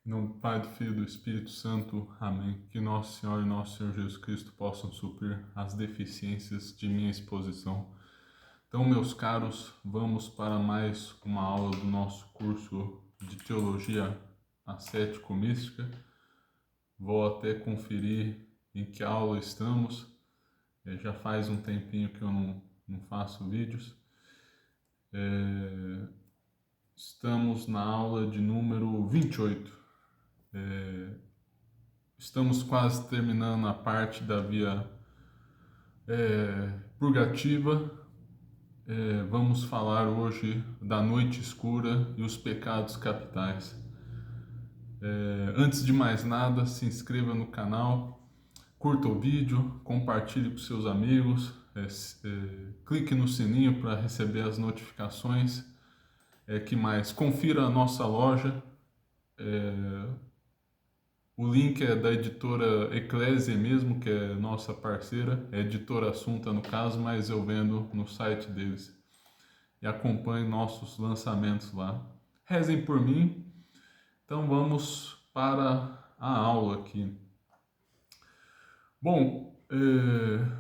Em nome do Pai, do Filho e do Espírito Santo. Amém. Que Nosso Senhor e Nosso Senhor Jesus Cristo possam suprir as deficiências de minha exposição. Então, meus caros, vamos para mais uma aula do nosso curso de Teologia Ascético-Mística. Vou até conferir em que aula estamos. Já faz um tempinho que eu não faço vídeos. Estamos na aula de número 28. Estamos quase terminando a parte da via purgativa. Vamos falar hoje da noite escura e os pecados capitais. Antes de mais nada, se inscreva no canal, curta o vídeo, compartilhe com seus amigos, clique no sininho para receber as notificações. Que mais? Confira a nossa loja. O link é da editora Eclésia mesmo, que é nossa parceira, é editora Assunta no caso, mas eu vendo no site deles. E acompanhe nossos lançamentos lá. Rezem por mim. Então vamos para a aula aqui. Bom,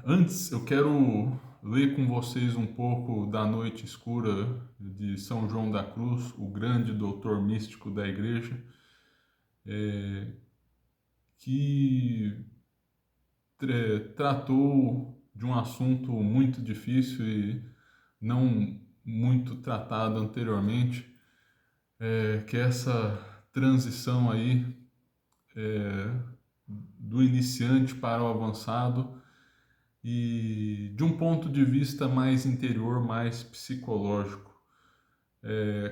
antes eu quero ler com vocês um pouco da Noite Escura de São João da Cruz, o grande doutor místico da Igreja, que tratou de um assunto muito difícil e não muito tratado anteriormente, que é essa transição aí do iniciante para o avançado e de um ponto de vista mais interior, mais psicológico.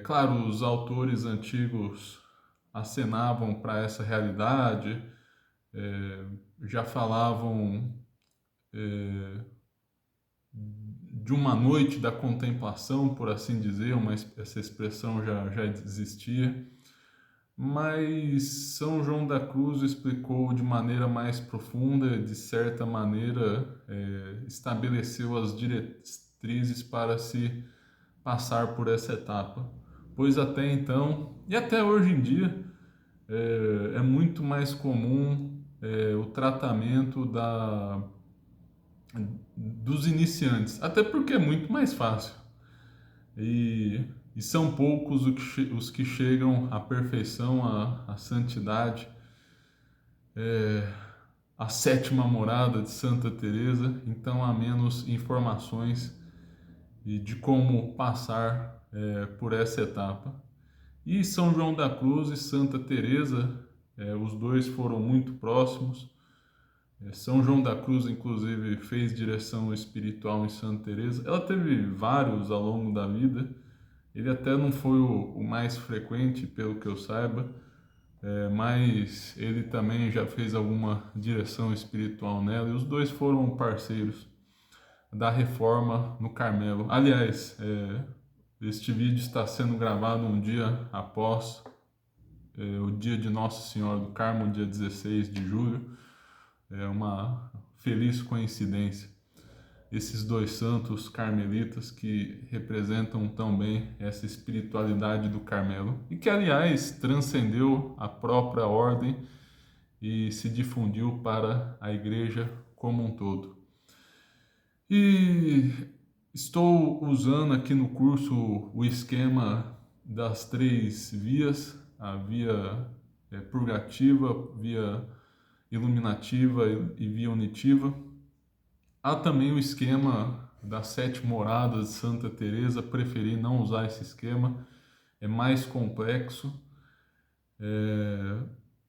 Claro, os autores antigos acenavam para essa realidade, já falavam de uma noite da contemplação, por assim dizer, essa expressão já existia, mas São João da Cruz explicou de maneira mais profunda, de certa maneira estabeleceu as diretrizes para se passar por essa etapa, pois até então, e até hoje em dia, é muito mais comum o tratamento dos iniciantes, até porque é muito mais fácil. E são poucos os que chegam à perfeição, à santidade, à sétima morada de Santa Teresa. Então há menos informações de como passar por essa etapa. E São João da Cruz e Santa Teresa, os dois foram muito próximos. São João da Cruz, inclusive, fez direção espiritual em Santa Teresa. Ela teve vários ao longo da vida. Ele até não foi o mais frequente, pelo que eu saiba, mas ele também já fez alguma direção espiritual nela. E os dois foram parceiros da reforma no Carmelo. Aliás, este vídeo está sendo gravado um dia após o dia de Nossa Senhora do Carmo, dia 16 de julho. É uma feliz coincidência. Esses dois santos carmelitas que representam tão bem essa espiritualidade do Carmelo e que, aliás, transcendeu a própria ordem e se difundiu para a Igreja como um todo. E estou usando aqui no curso o esquema das três vias, a via purgativa, via iluminativa e via unitiva. Há também o esquema das 7 moradas de Santa Teresa. Preferi não usar esse esquema, é mais complexo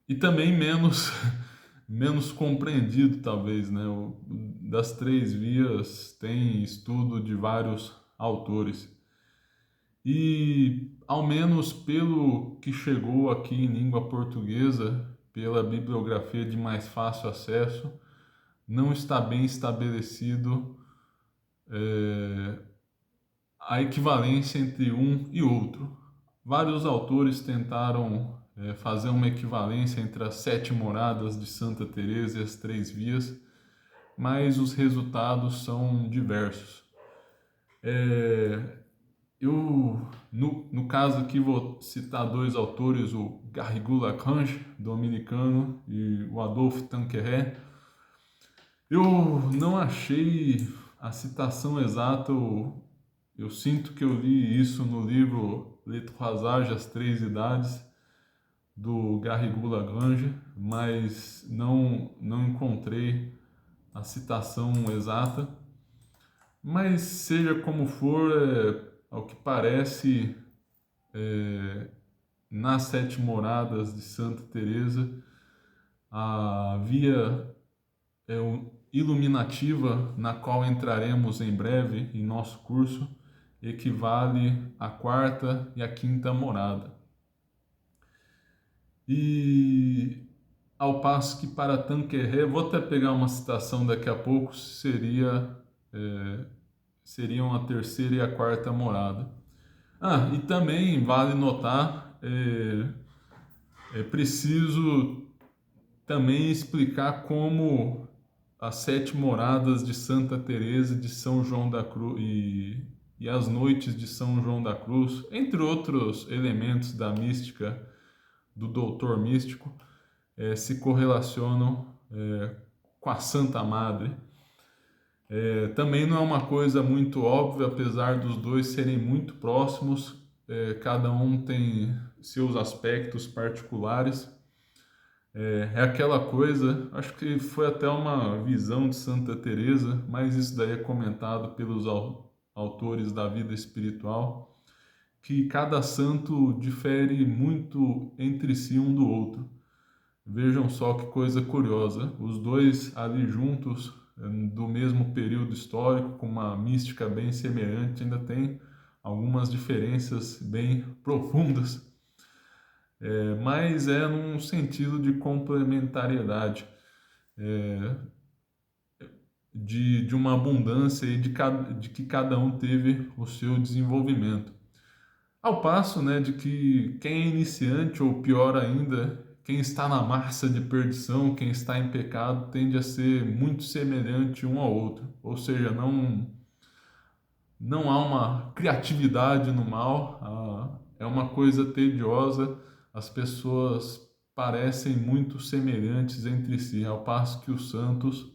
e também menos menos compreendido, talvez, né? Das três vias tem estudo de vários autores e, ao menos pelo que chegou aqui em língua portuguesa, pela bibliografia de mais fácil acesso, não está bem estabelecido a equivalência entre um e outro. Vários autores tentaram fazer uma equivalência entre as 7 moradas de Santa Teresa e as 3 vias, mas os resultados são diversos. no caso aqui, vou citar dois autores, o Garrigou Lagrange, dominicano, e o Adolphe Tanqueray. Eu não achei a citação exata, eu sinto que eu li isso no livro Les Trois Âges, As Três Idades, do Garrigou Lagrange, mas não encontrei a citação exata. Mas seja como for, ao que parece, nas Sete Moradas de Santa Teresa, a via iluminativa, na qual entraremos em breve em nosso curso, equivale à quarta e à quinta morada. E ao passo que para Tanqueray, vou até pegar uma citação daqui a pouco, seriam a terceira e a quarta morada. E também vale notar, é preciso também explicar como as sete moradas de Santa Teresa de São João da Cruz e as noites de São João da Cruz, entre outros elementos da mística do doutor místico, se correlacionam com a Santa Madre. Também não é uma coisa muito óbvia, apesar dos dois serem muito próximos, cada um tem seus aspectos particulares. É aquela coisa, acho que foi até uma visão de Santa Teresa, mas isso daí é comentado pelos autores da vida espiritual, que cada santo difere muito entre si um do outro. Vejam só que coisa curiosa, os dois ali juntos, do mesmo período histórico, com uma mística bem semelhante, ainda tem algumas diferenças bem profundas. Mas é num sentido de complementariedade, de uma abundância e de que cada um teve o seu desenvolvimento. Ao passo, né, de que quem é iniciante, ou pior ainda, quem está na massa de perdição, quem está em pecado, tende a ser muito semelhante um ao outro. Ou seja, não há uma criatividade no mal, é uma coisa tediosa, as pessoas parecem muito semelhantes entre si, ao passo que os santos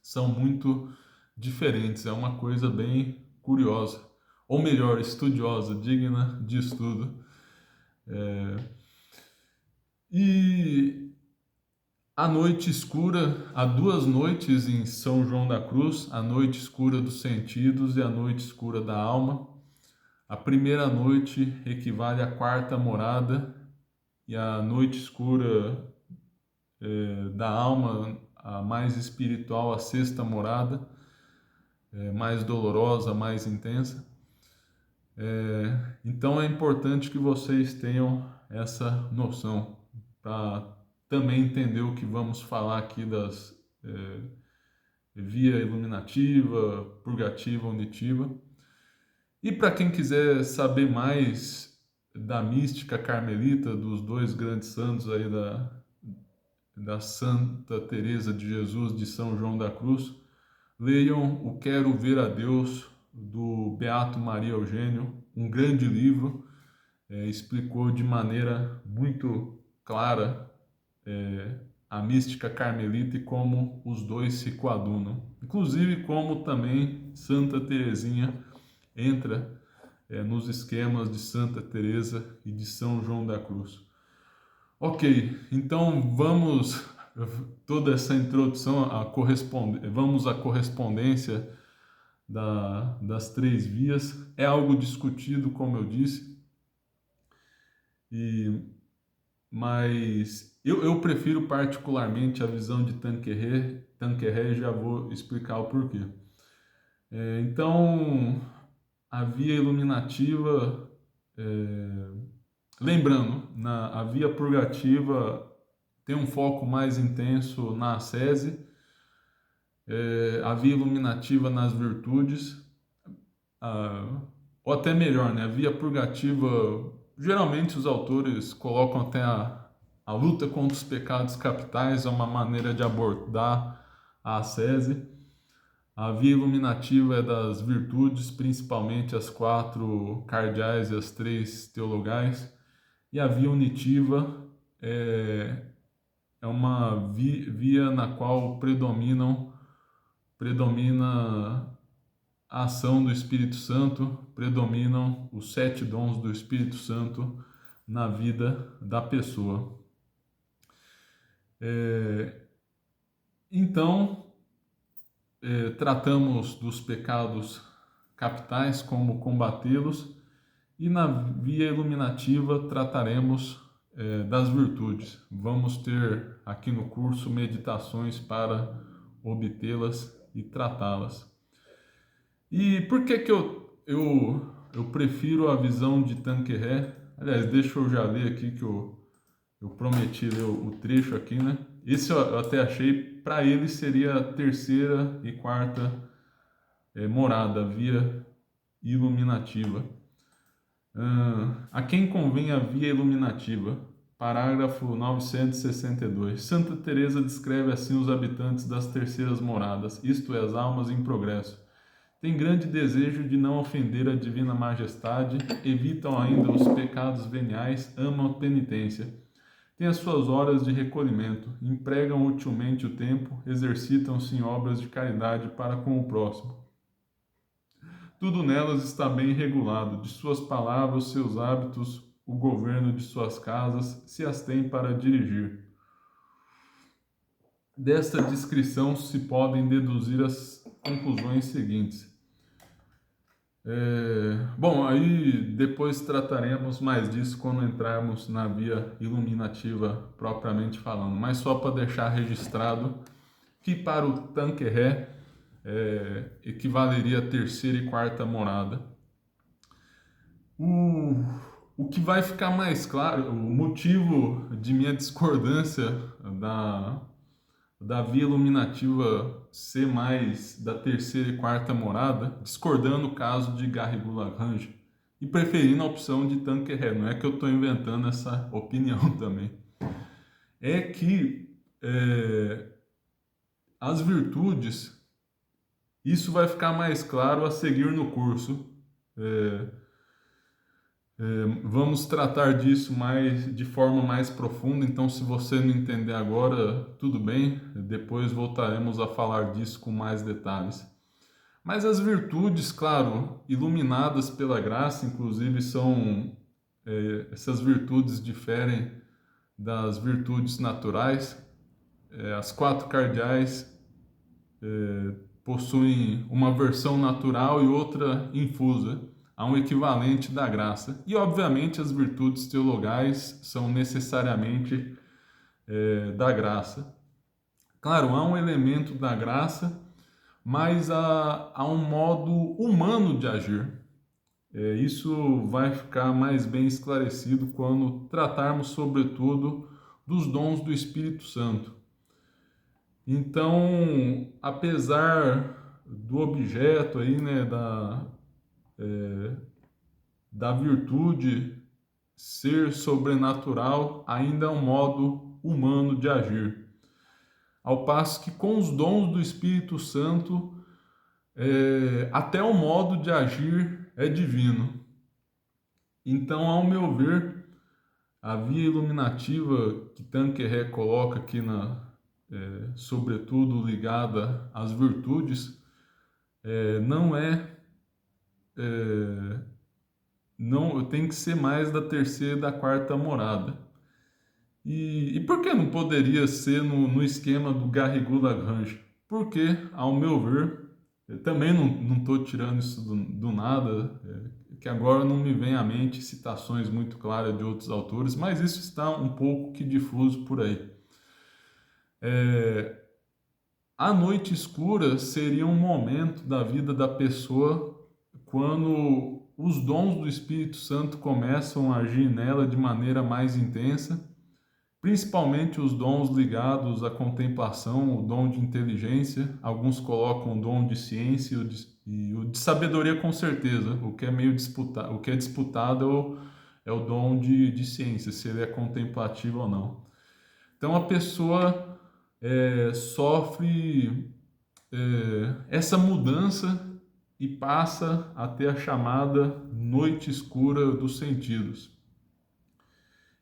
são muito diferentes, é uma coisa bem curiosa, ou melhor, estudiosa, digna de estudo. E a noite escura, há duas noites em São João da Cruz, a noite escura dos sentidos e a noite escura da alma. A primeira noite equivale à quarta morada e a noite escura da alma, a mais espiritual, a sexta morada, mais dolorosa, mais intensa. Então é importante que vocês tenham essa noção para também entender o que vamos falar aqui das via iluminativa, purgativa, unitiva. E para quem quiser saber mais da mística carmelita, dos dois grandes santos aí da Santa Teresa de Jesus de São João da Cruz, leiam o Quero Ver a Deus, do Beato Maria Eugênio, um grande livro, explicou de maneira muito clara a mística carmelita e como os dois se coadunam. Inclusive como também Santa Teresinha entra nos esquemas de Santa Teresa e de São João da Cruz. Ok, então vamos, toda essa introdução, vamos à correspondência das três vias. É algo discutido, como eu disse, mas eu prefiro particularmente a visão de Tanqueray, já vou explicar o porquê. Então, a via iluminativa, lembrando, a via purgativa tem um foco mais intenso na ascese, a via iluminativa nas virtudes, ou até melhor, né? A via purgativa, geralmente os autores colocam até a luta contra os pecados capitais, é uma maneira de abordar a ascese. A via iluminativa é das virtudes, principalmente as 4 cardeais e as 3 teologais. E a via unitiva é uma via na qual predomina a ação do Espírito Santo, predominam os 7 dons do Espírito Santo na vida da pessoa. Então, tratamos dos pecados capitais, como combatê-los, e na via iluminativa trataremos das virtudes. Vamos ter aqui no curso meditações para obtê-las e tratá-las. E por que eu prefiro a visão de Tanqueray? Aliás, deixa eu já ler aqui que eu prometi ler o trecho aqui, né? Esse eu até achei, para ele seria a 3ª e 4ª morada, via iluminativa. A quem convém a via iluminativa? Parágrafo 962. Santa Teresa descreve assim os habitantes das terceiras moradas, isto é, as almas em progresso. Tem grande desejo de não ofender a divina majestade, evitam ainda os pecados veniais, amam a penitência. Têm as suas horas de recolhimento, empregam utilmente o tempo, exercitam-se em obras de caridade para com o próximo. Tudo nelas está bem regulado, de suas palavras, seus hábitos, o governo de suas casas, se as tem para dirigir. Desta descrição se podem deduzir as conclusões seguintes. Bom, aí depois trataremos mais disso quando entrarmos na via iluminativa propriamente falando, mas só para deixar registrado que para o Tanqueray equivaleria a 3ª e 4ª morada. O que vai ficar mais claro, o motivo de minha discordância da via iluminativa ser mais da 3ª e 4ª morada, discordando o caso de Garrigou-Lagrange e preferindo a opção de Tanqueray. Não é que eu estou inventando essa opinião também. É que as virtudes, isso vai ficar mais claro a seguir no curso. Vamos tratar disso de forma mais profunda, então se você não entender agora, tudo bem, depois voltaremos a falar disso com mais detalhes. Mas as virtudes, claro, iluminadas pela graça, inclusive essas virtudes diferem das virtudes naturais. As 4 cardeais possuem uma versão natural e outra infusa. Há um equivalente da graça. E, obviamente, as virtudes teologais são necessariamente da graça. Claro, há um elemento da graça, mas há um modo humano de agir. Isso vai ficar mais bem esclarecido quando tratarmos, sobretudo, dos dons do Espírito Santo. Então, apesar do objeto aí, né, da virtude ser sobrenatural, ainda é um modo humano de agir. Ao passo que com os dons do Espírito Santo, até o modo de agir é divino. Então, ao meu ver, a via iluminativa que Tanqueray coloca aqui, sobretudo ligada às virtudes, não tem que ser mais da 3ª e da 4ª morada. E por que não poderia ser no esquema do Garrigou-Lagrange? Porque, ao meu ver, eu também não estou tirando isso do nada, que agora não me vem à mente citações muito claras de outros autores, mas isso está um pouco que difuso por aí. A noite escura seria um momento da vida da pessoa quando os dons do Espírito Santo começam a agir nela de maneira mais intensa, principalmente os dons ligados à contemplação, o dom de inteligência. Alguns colocam o dom de ciência e o de sabedoria, com certeza. O que é meio disputado, o que é disputado é o dom de ciência, se ele é contemplativo ou não. Então a pessoa sofre essa mudança e passa a ter a chamada noite escura dos sentidos.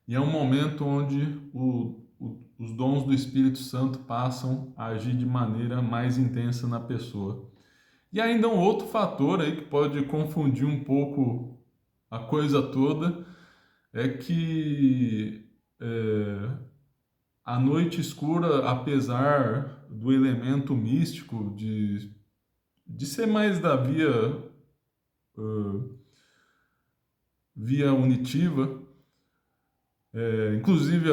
E é um momento onde os dons do Espírito Santo passam a agir de maneira mais intensa na pessoa. E ainda um outro fator aí que pode confundir um pouco a coisa toda é que a noite escura, apesar do elemento místico de ser mais da via unitiva, inclusive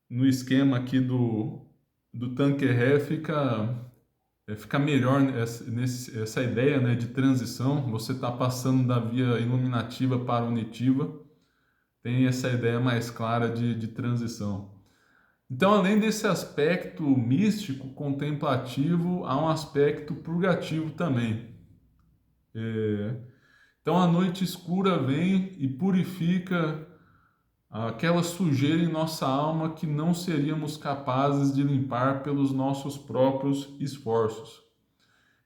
no esquema aqui do Tanqueray fica melhor essa ideia, né, de transição. Você está passando da via iluminativa para unitiva, tem essa ideia mais clara de transição. Então, além desse aspecto místico, contemplativo, há um aspecto purgativo também. Então, a noite escura vem e purifica aquela sujeira em nossa alma que não seríamos capazes de limpar pelos nossos próprios esforços.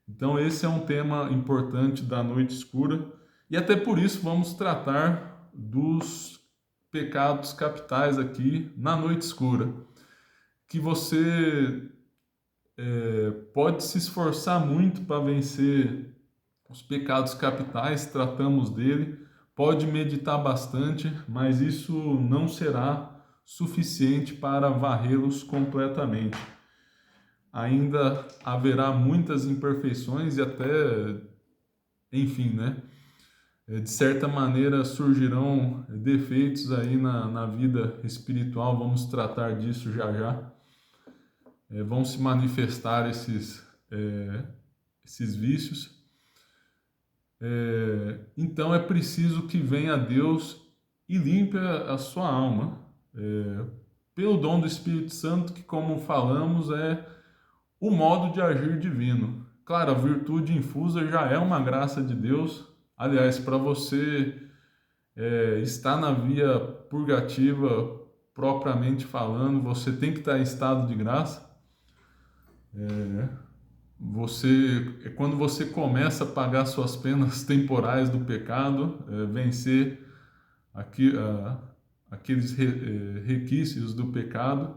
Então, esse é um tema importante da noite escura, e até por isso vamos tratar dos pecados capitais aqui na noite escura, que você pode se esforçar muito para vencer os pecados capitais, tratamos dele, pode meditar bastante, mas isso não será suficiente para varrê-los completamente. Ainda haverá muitas imperfeições e até, enfim, né? De certa maneira surgirão defeitos aí na vida espiritual, vamos tratar disso já já. Vão se manifestar esses vícios. Então é preciso que venha Deus e limpe a sua alma, pelo dom do Espírito Santo, que, como falamos, é o modo de agir divino. Claro, a virtude infusa já é uma graça de Deus. Aliás, para você estar na via purgativa, propriamente falando, você tem que estar em estado de graça. Quando você começa a pagar suas penas temporais do pecado, vencer aqueles requisitos do pecado,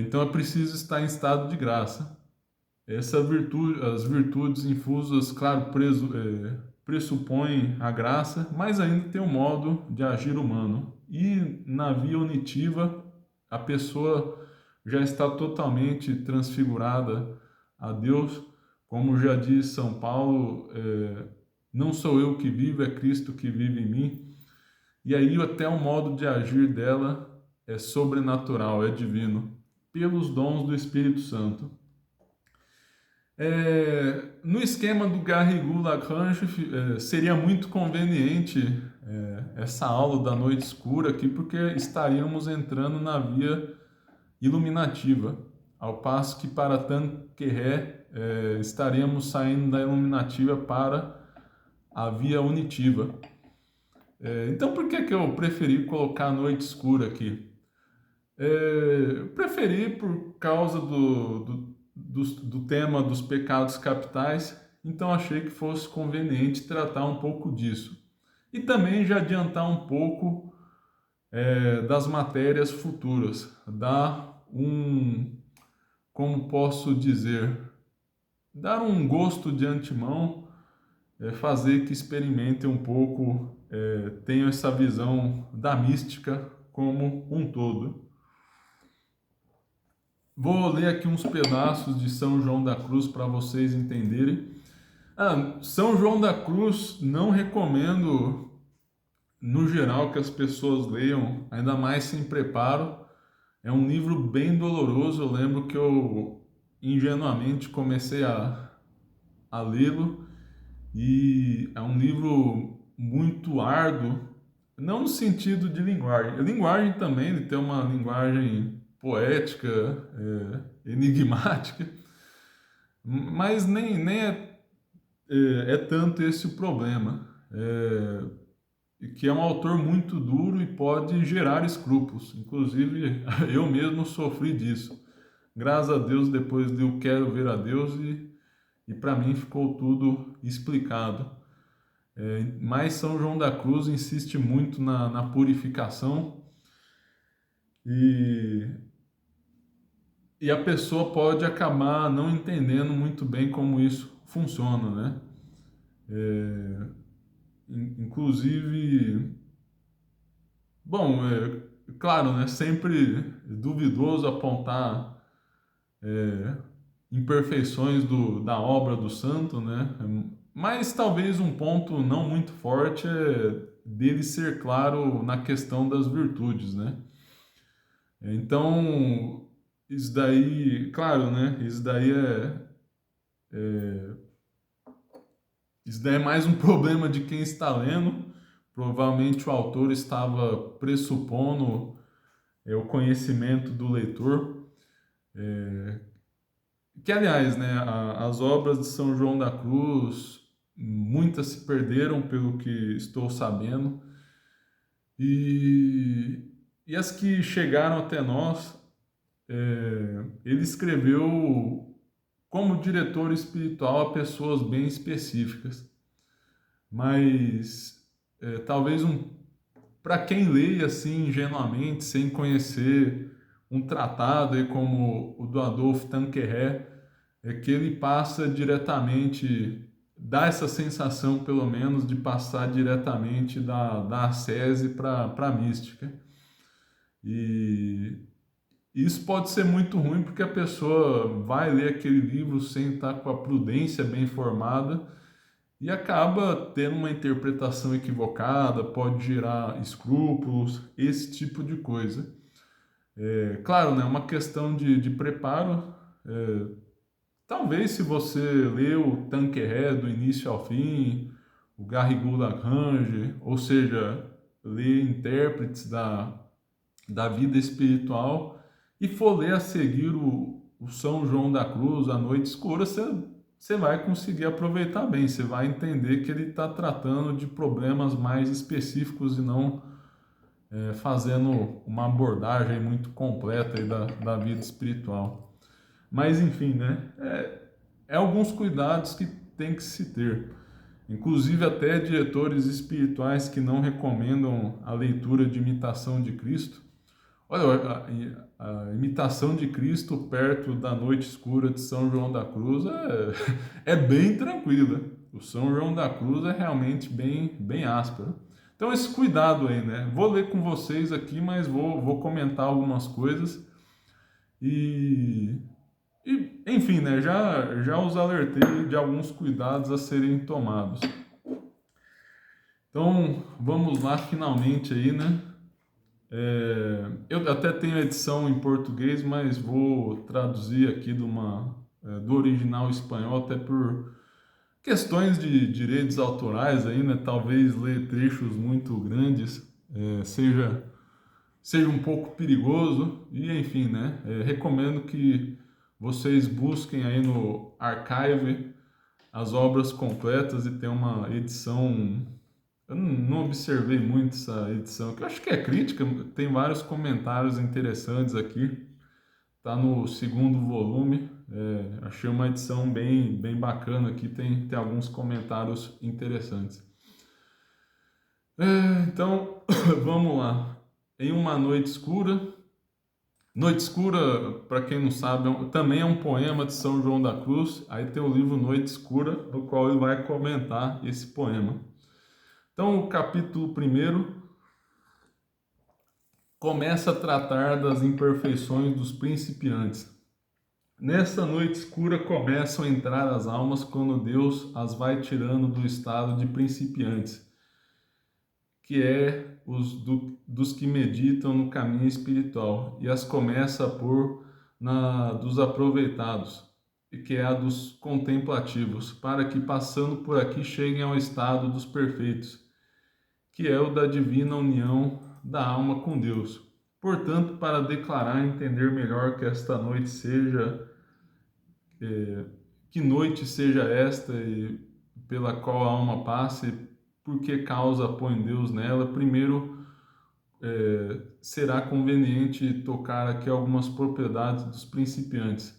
então é preciso estar em estado de graça. As virtudes infusas, claro, pressupõem a graça, mas ainda tem um modo de agir humano. E na via unitiva, a pessoa já está totalmente transfigurada a Deus, como já diz São Paulo, não sou eu que vivo, é Cristo que vive em mim. E aí até o modo de agir dela é sobrenatural, é divino, pelos dons do Espírito Santo. No esquema do Garrigou Lagrange, seria muito conveniente essa aula da noite escura aqui, porque estaríamos entrando na via iluminativa, ao passo que para Tanqueray estaremos saindo da iluminativa para a via unitiva. Então, por que eu preferi colocar a noite escura aqui? Preferi por causa do tema dos pecados capitais, então achei que fosse conveniente tratar um pouco disso. E também já adiantar um pouco das matérias futuras, como posso dizer, dar um gosto de antemão, fazer que experimentem um pouco, tenham essa visão da mística como um todo. Vou ler aqui uns pedaços de São João da Cruz para vocês entenderem. São João da Cruz não recomendo, no geral, que as pessoas leiam, ainda mais sem preparo. É um livro bem doloroso. Eu lembro que eu ingenuamente comecei a lê-lo, e é um livro muito árduo, não no sentido de linguagem. A linguagem também, ele tem uma linguagem poética, enigmática, mas nem é tanto esse o problema, que é um autor muito duro e pode gerar escrúpulos. Inclusive, eu mesmo sofri disso. graças a Deus, depois de Eu Quero Ver a Deus, e para mim ficou tudo explicado. Mas São João da Cruz insiste muito na purificação, e, e a pessoa pode acabar não entendendo muito bem como isso funciona, né? Inclusive, bom, claro, né? Sempre duvidoso apontar imperfeições da obra do santo, né? Mas talvez um ponto não muito forte é dele ser claro na questão das virtudes, né? Então, isso daí, claro, né? Isso daí é mais um problema de quem está lendo. Provavelmente o autor estava pressupondo o conhecimento do leitor. Que, aliás, né, as obras de São João da Cruz, muitas se perderam, pelo que estou sabendo, e, e as que chegaram até nós, ele escreveu como diretor espiritual a pessoas bem específicas, mas talvez para quem lê assim ingenuamente, sem conhecer um tratado aí como o do Adolphe Tanqueray, é que ele passa diretamente, dá essa sensação pelo menos de passar diretamente da ascese para a mística. E isso pode ser muito ruim porque a pessoa vai ler aquele livro sem estar com a prudência bem formada e acaba tendo uma interpretação equivocada, pode gerar escrúpulos, esse tipo de coisa. Claro, né, uma questão de preparo. Talvez se você leu o Tanqueray do início ao fim, o Garrigou Lagrange, ou seja, ler intérpretes da vida espiritual e for ler a seguir o São João da Cruz, a Noite Escura, você vai conseguir aproveitar bem, você vai entender que ele está tratando de problemas mais específicos e não fazendo uma abordagem muito completa aí da vida espiritual. Mas enfim, né? Alguns cuidados que tem que se ter. Inclusive até diretores espirituais que não recomendam a leitura de Imitação de Cristo. Olha, a Imitação de Cristo perto da Noite Escura de São João da Cruz é bem tranquila. O São João da Cruz é realmente bem áspero. Então esse cuidado aí, né? Vou ler com vocês aqui, mas vou comentar algumas coisas e enfim, né, já os alertei de alguns cuidados a serem tomados. Então, vamos lá finalmente aí, né? Eu até tenho a edição em português, mas vou traduzir aqui do original espanhol, até por questões de direitos autorais aí, né? Talvez ler trechos muito grandes seja um pouco perigoso e enfim, né? Recomendo que vocês busquem aí no Archive as obras completas e tem uma edição. Eu não observei muito essa edição, que eu acho que é crítica, tem vários comentários interessantes aqui. Tá no segundo volume, achei uma edição bem bacana aqui, tem alguns comentários interessantes. Então, vamos lá. Em uma noite escura. Noite Escura, para quem não sabe, também é um poema de São João da Cruz. Aí tem o livro Noite Escura, no qual ele vai comentar esse poema. Então, o capítulo 1 começa a tratar das imperfeições dos principiantes. Nessa noite escura começam a entrar as almas quando Deus as vai tirando do estado de principiantes, que é dos que meditam no caminho espiritual, e as começa a pôr dos aproveitados, e que é a dos contemplativos, para que passando por aqui cheguem ao estado dos perfeitos, que é o da divina união da alma com Deus. Portanto, para declarar e entender melhor que esta noite seja, que noite seja esta e pela qual a alma passe, por que causa põe Deus nela, primeiro será conveniente tocar aqui algumas propriedades dos principiantes,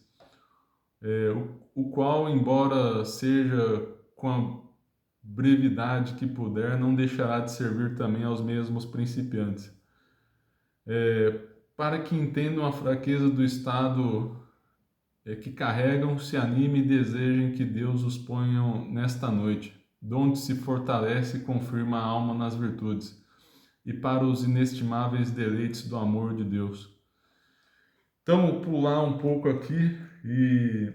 o qual, embora seja com a brevidade que puder, não deixará de servir também aos mesmos principiantes, para que entendam a fraqueza do estado que carregam, se animem e desejem que Deus os ponha nesta noite, donde se fortalece e confirma a alma nas virtudes, e para os inestimáveis deleites do amor de Deus. Então, pular um pouco aqui e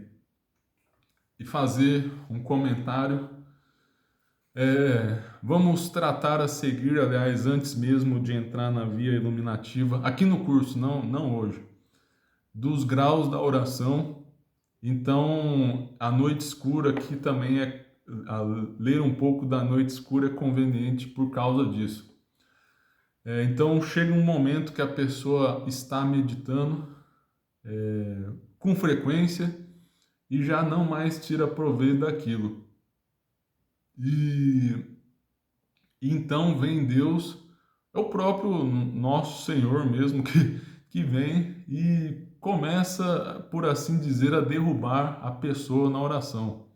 fazer um comentário. Vamos tratar a seguir, aliás, antes mesmo de entrar na via iluminativa, aqui no curso, não hoje, dos graus da oração. Então, a noite escura aqui também ler um pouco da noite escura é conveniente por causa disso. Então, chega um momento que a pessoa está meditando com frequência e já não mais tira proveito daquilo. E então vem Deus, é o próprio nosso Senhor mesmo que vem e começa, por assim dizer, a derrubar a pessoa na oração.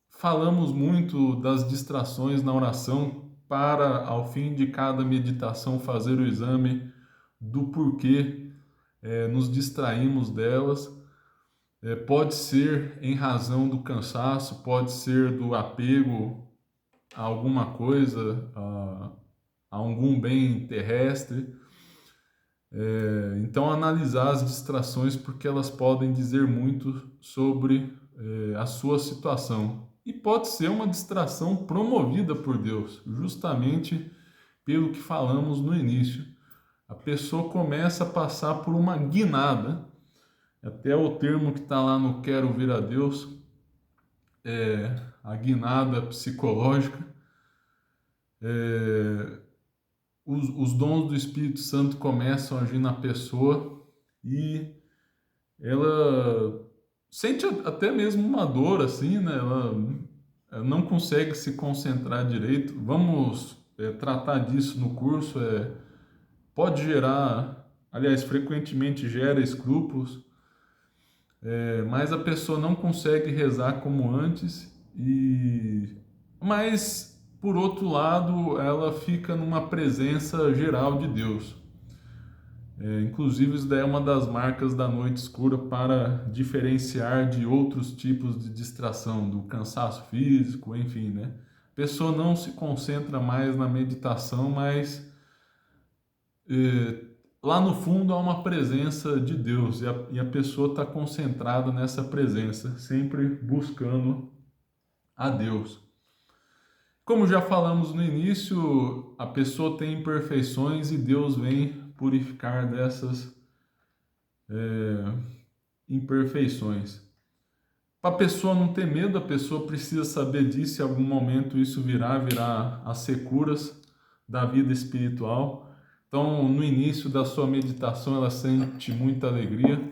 Falamos muito das distrações na oração para, ao fim de cada meditação, fazer o exame do porquê nos distraímos delas. Pode ser em razão do cansaço, pode ser do apego a alguma coisa, a algum bem terrestre. Então, analisar as distrações, porque elas podem dizer muito sobre a sua situação. E pode ser uma distração promovida por Deus, justamente pelo que falamos no início. A pessoa começa a passar por uma guinada, até o termo que está lá no Quero Ver a Deus, a guinada psicológica. Os dons do Espírito Santo começam a agir na pessoa e ela sente até mesmo uma dor, assim, né? Ela não consegue se concentrar direito. Vamos tratar disso no curso. Pode gerar, aliás, frequentemente gera escrúpulos, mas a pessoa não consegue rezar como antes, mas, por outro lado, ela fica numa presença geral de Deus. Inclusive, isso daí é uma das marcas da noite escura para diferenciar de outros tipos de distração, do cansaço físico, enfim, né? A pessoa não se concentra mais na meditação, mas lá no fundo há uma presença de Deus e a pessoa está concentrada nessa presença, sempre buscando a Deus. Como já falamos no início, a pessoa tem imperfeições e Deus vem purificar dessas imperfeições. Para a pessoa não ter medo, a pessoa precisa saber disso, em algum momento isso virá as securas da vida espiritual. Então, no início da sua meditação, ela sente muita alegria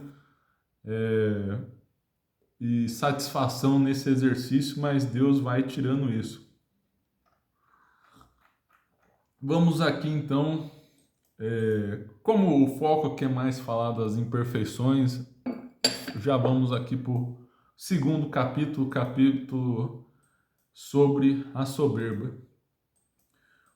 e satisfação nesse exercício, mas Deus vai tirando isso. Vamos aqui então, como o foco aqui é mais falar das imperfeições, já vamos aqui para o segundo capítulo sobre a soberba.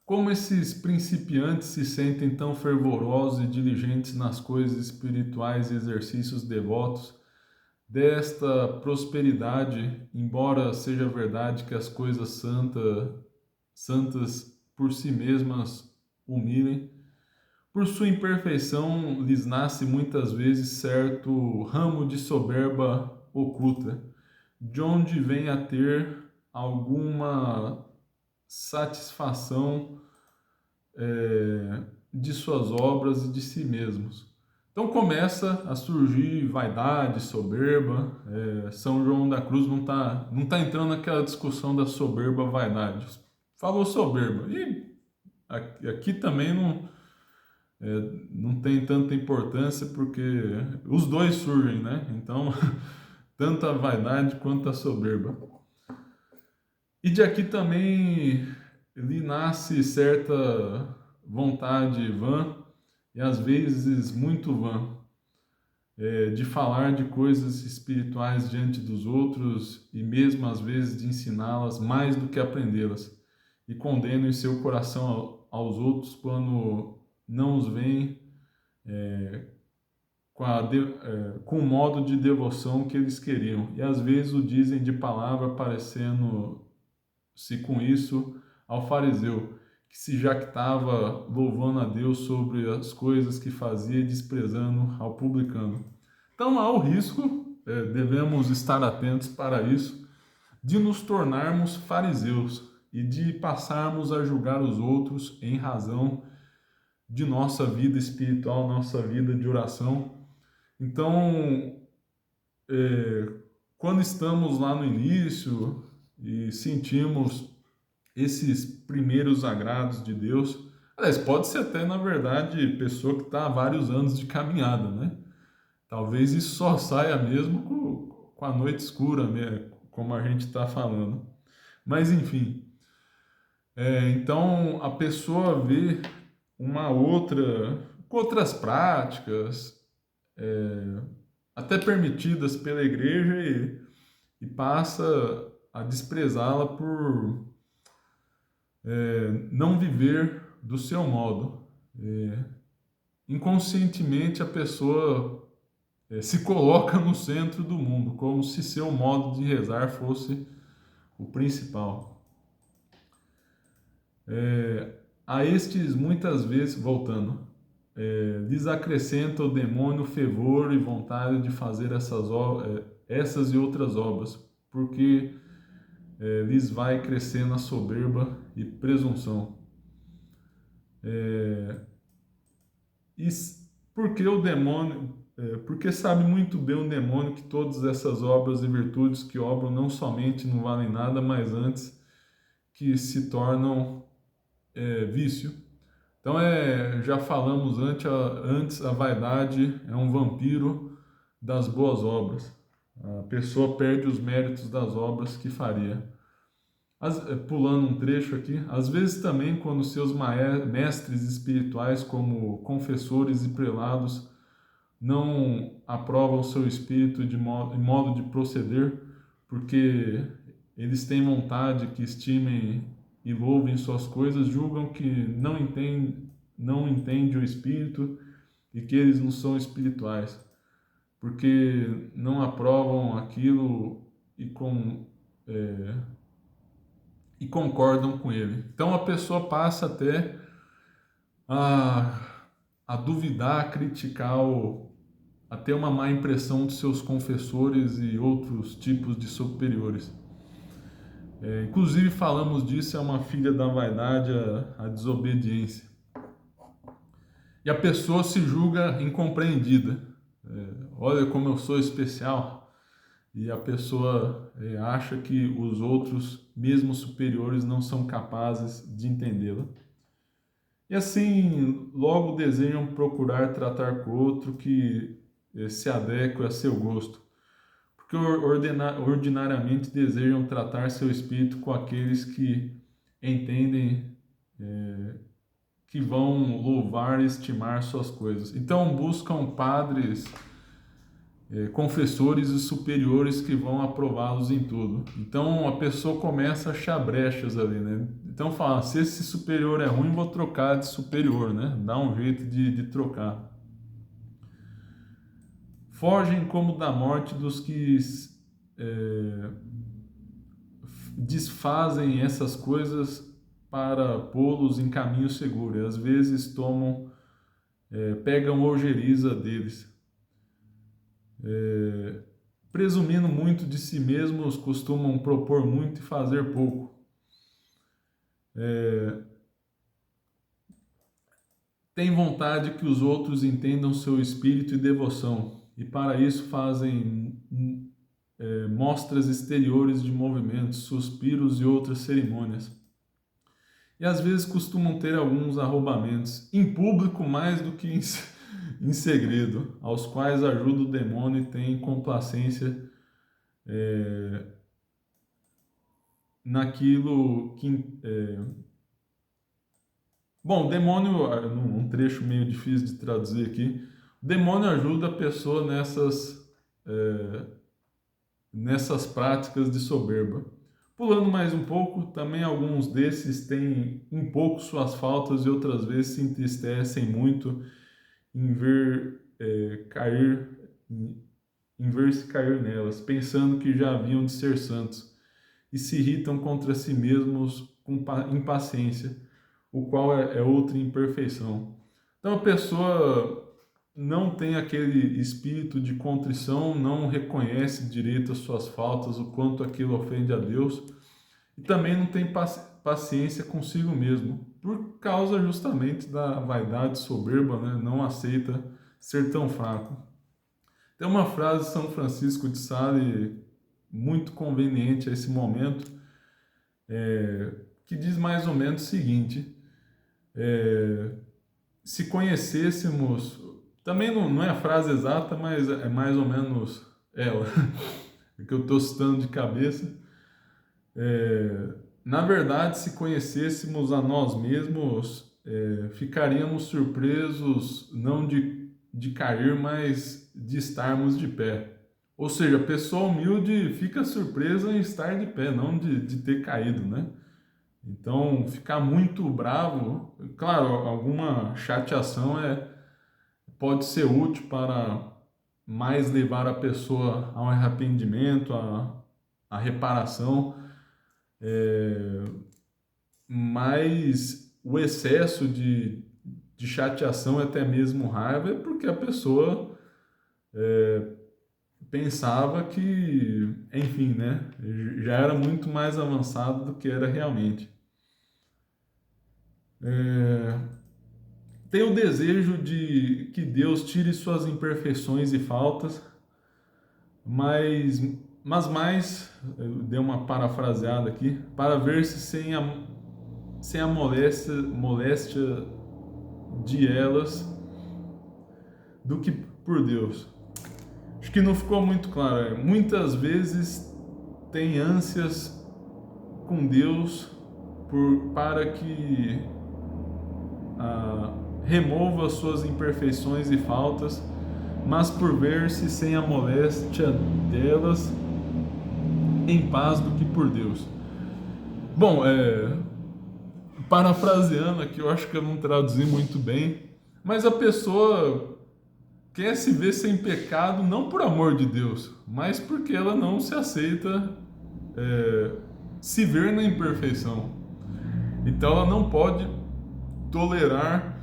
Como esses principiantes se sentem tão fervorosos e diligentes nas coisas espirituais e exercícios devotos, desta prosperidade, embora seja verdade que as coisas santas por si mesmas humilhem, por sua imperfeição lhes nasce muitas vezes certo ramo de soberba oculta, de onde vem a ter alguma satisfação de suas obras e de si mesmos. Então começa a surgir vaidade, soberba. São João da Cruz não tá entrando naquela discussão da soberba, vaidade. Falou soberba. E aqui também não tem tanta importância, porque os dois surgem, né? Então, tanto a vaidade quanto a soberba. E de aqui também lhe nasce certa vontade vã e às vezes muito vã, de falar de coisas espirituais diante dos outros e mesmo às vezes de ensiná-las mais do que aprendê-las, e condenam em seu coração aos outros quando não os veem com o modo de devoção que eles queriam, e às vezes o dizem de palavra, parecendo-se com isso ao fariseu, que se jactava louvando a Deus sobre as coisas que fazia e desprezando ao publicano. Então há o risco, devemos estar atentos para isso, de nos tornarmos fariseus e de passarmos a julgar os outros em razão de nossa vida espiritual, nossa vida de oração. Então, quando estamos lá no início e sentimos esses primeiros agrados de Deus, aliás, pode ser até, na verdade, pessoa que está há vários anos de caminhada, né? Talvez isso só saia mesmo com a noite escura, né? Como a gente está falando. Mas, enfim, então a pessoa vê uma outra, com outras práticas, até permitidas pela igreja, e passa a desprezá-la por não viver do seu modo. Inconscientemente a pessoa se coloca no centro do mundo, como se seu modo de rezar fosse o principal. A estes muitas vezes, voltando, lhes acrescenta o demônio fervor e vontade de fazer essas e outras obras, porque lhes vai crescendo a soberba e presunção. E porque o demônio, porque sabe muito bem o demônio que todas essas obras e virtudes que obram não somente não valem nada, mas antes que se tornam vício. Então, já falamos antes, a vaidade é um vampiro das boas obras. A pessoa perde os méritos das obras que faria. Pulando um trecho aqui, às vezes também quando seus mestres espirituais, como confessores e prelados, não aprovam seu espírito e modo de proceder, porque eles têm vontade que estimem e louvem suas coisas, julgam que não entende o espírito e que eles não são espirituais, porque não aprovam aquilo e concordam com ele. Então a pessoa passa até a, a duvidar, a criticar, a ter uma má impressão dos seus confessores e outros tipos de superiores. Inclusive falamos disso, é uma filha da vaidade, a desobediência. E a pessoa se julga incompreendida. Olha como eu sou especial. E a pessoa acha que os outros, mesmo superiores, não são capazes de entendê-la. E assim, logo desejam procurar tratar com outro que se adeque a seu gosto, porque ordinariamente desejam tratar seu espírito com aqueles que entendem que vão louvar e estimar suas coisas. Então buscam padres, confessores e superiores que vão aprová-los em tudo. Então a pessoa começa a achar brechas ali, né? Então fala, se esse superior é ruim, vou trocar de superior, né? Dá um jeito de trocar. Fogem como da morte dos que desfazem essas coisas para pô-los em caminho seguro. E às vezes pegam ojeriza deles. Presumindo muito de si mesmos, costumam propor muito e fazer pouco. Tem vontade que os outros entendam seu espírito e devoção, e para isso fazem mostras exteriores de movimentos, suspiros e outras cerimônias. E às vezes costumam ter alguns arrombamentos, em público mais do que em segredo, aos quais ajuda o demônio e tem complacência naquilo que Bom, o demônio, um trecho meio difícil de traduzir aqui, o demônio ajuda a pessoa nessas práticas de soberba. Pulando mais um pouco, também alguns desses têm um pouco suas faltas e outras vezes se entristecem muito em ver cair, em ver-se cair nelas, pensando que já haviam de ser santos, e se irritam contra si mesmos com impaciência, o qual é outra imperfeição. Então a pessoa não tem aquele espírito de contrição, não reconhece direito as suas faltas, o quanto aquilo ofende a Deus, e também não tem paciência consigo mesmo, por causa justamente da vaidade soberba, né? Não aceita ser tão fraco. Tem uma frase de São Francisco de Sales muito conveniente a esse momento, que diz mais ou menos o seguinte: se conhecêssemos, também não é a frase exata, mas é mais ou menos ela, que eu estou citando de cabeça. Na verdade, se conhecêssemos a nós mesmos, ficaríamos surpresos não de cair, mas de estarmos de pé. Ou seja, a pessoa humilde fica surpresa em estar de pé, não de ter caído, né? Então, ficar muito bravo, claro, alguma chateação pode ser útil para mais levar a pessoa ao arrependimento, à reparação, mas o excesso de chateação e até mesmo raiva é porque a pessoa pensava que, enfim, né, já era muito mais avançado do que era realmente. Tem o desejo de que Deus tire suas imperfeições e faltas, mas, mas mais, eu dei uma parafraseada aqui, para ver-se sem a moléstia de elas do que por Deus. Acho que não ficou muito claro. Muitas vezes tem ânsias com Deus para que remova suas imperfeições e faltas, mas por ver-se sem a moléstia delas, em paz do que por Deus. Bom, parafraseando aqui, eu acho que eu não traduzi muito bem, mas a pessoa quer se ver sem pecado não por amor de Deus, mas porque ela não se aceita se ver na imperfeição. Então ela não pode tolerar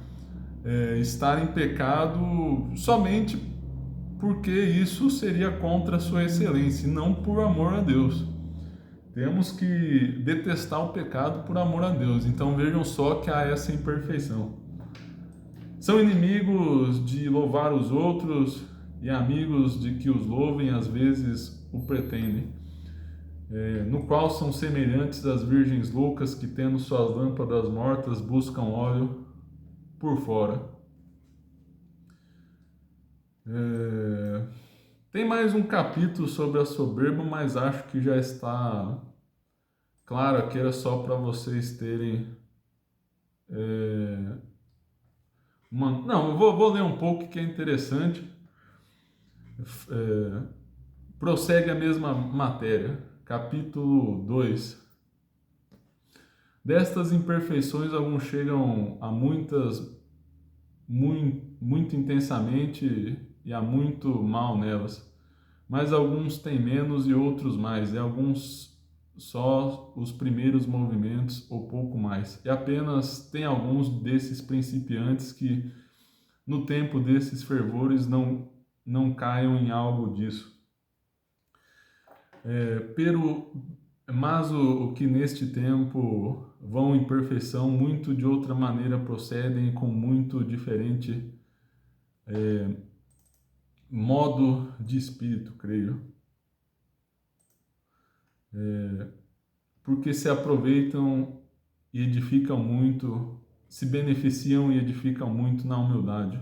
estar em pecado somente porque isso seria contra a sua excelência, e não por amor a Deus. Temos que detestar o pecado por amor a Deus. Então vejam só que há essa imperfeição. São inimigos de louvar os outros e amigos de que os louvem, às vezes o pretendem. No qual são semelhantes às virgens loucas que, tendo suas lâmpadas mortas, buscam óleo por fora. Tem mais um capítulo sobre a soberba, mas acho que já está claro aqui, era só para vocês terem Não, eu vou ler um pouco que é interessante. Prossegue a mesma matéria, capítulo 2. Destas imperfeições, alguns chegam a muito intensamente e há muito mal nelas, mas alguns têm menos e outros mais, e alguns só os primeiros movimentos ou pouco mais. E apenas tem alguns desses principiantes que, no tempo desses fervores, não caiam em algo disso. Mas o que neste tempo vão em perfeição, muito de outra maneira procedem com muito diferente modo de espírito, creio. Porque se aproveitam e edificam muito, se beneficiam e edificam muito na humildade,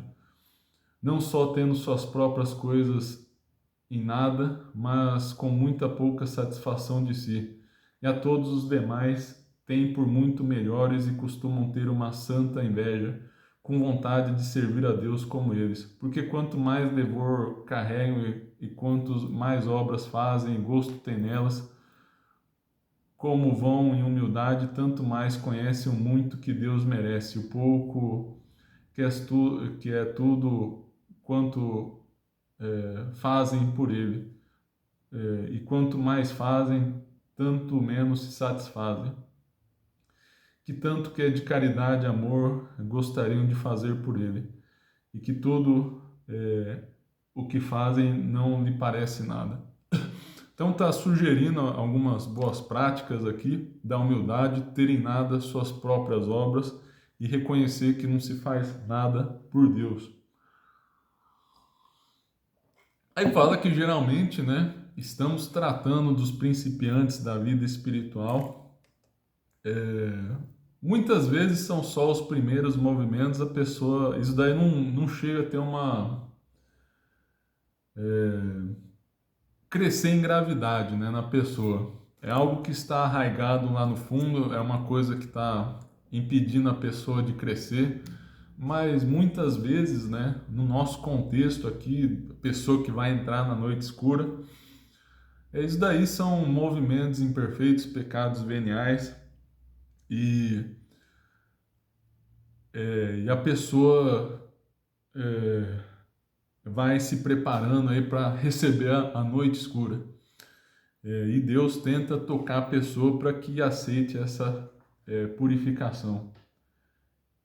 não só tendo suas próprias coisas em nada, mas com muita pouca satisfação de si, e a todos os demais têm por muito melhores e costumam ter uma santa inveja, com vontade de servir a Deus como eles. Porque quanto mais devor carregam e quantos mais obras fazem e gosto têm nelas, como vão em humildade, tanto mais conhecem o muito que Deus merece, o pouco que é tudo quanto fazem por Ele. E quanto mais fazem, tanto menos se satisfazem. Que tanto que é de caridade e amor gostariam de fazer por Ele, e que tudo o que fazem não lhe parece nada. Então está sugerindo algumas boas práticas aqui da humildade, terem nada suas próprias obras e reconhecer que não se faz nada por Deus. Aí fala que geralmente, né, estamos tratando dos principiantes da vida espiritual. Muitas vezes são só os primeiros movimentos, a pessoa, isso daí não chega a ter uma crescer em gravidade, né, na pessoa. É algo que está arraigado lá no fundo, é uma coisa que está impedindo a pessoa de crescer, mas muitas vezes, né, no nosso contexto aqui, a pessoa que vai entrar na noite escura, isso daí são movimentos imperfeitos, pecados veniais, e, e a pessoa vai se preparando aí para receber a noite escura. E Deus tenta tocar a pessoa para que aceite essa purificação.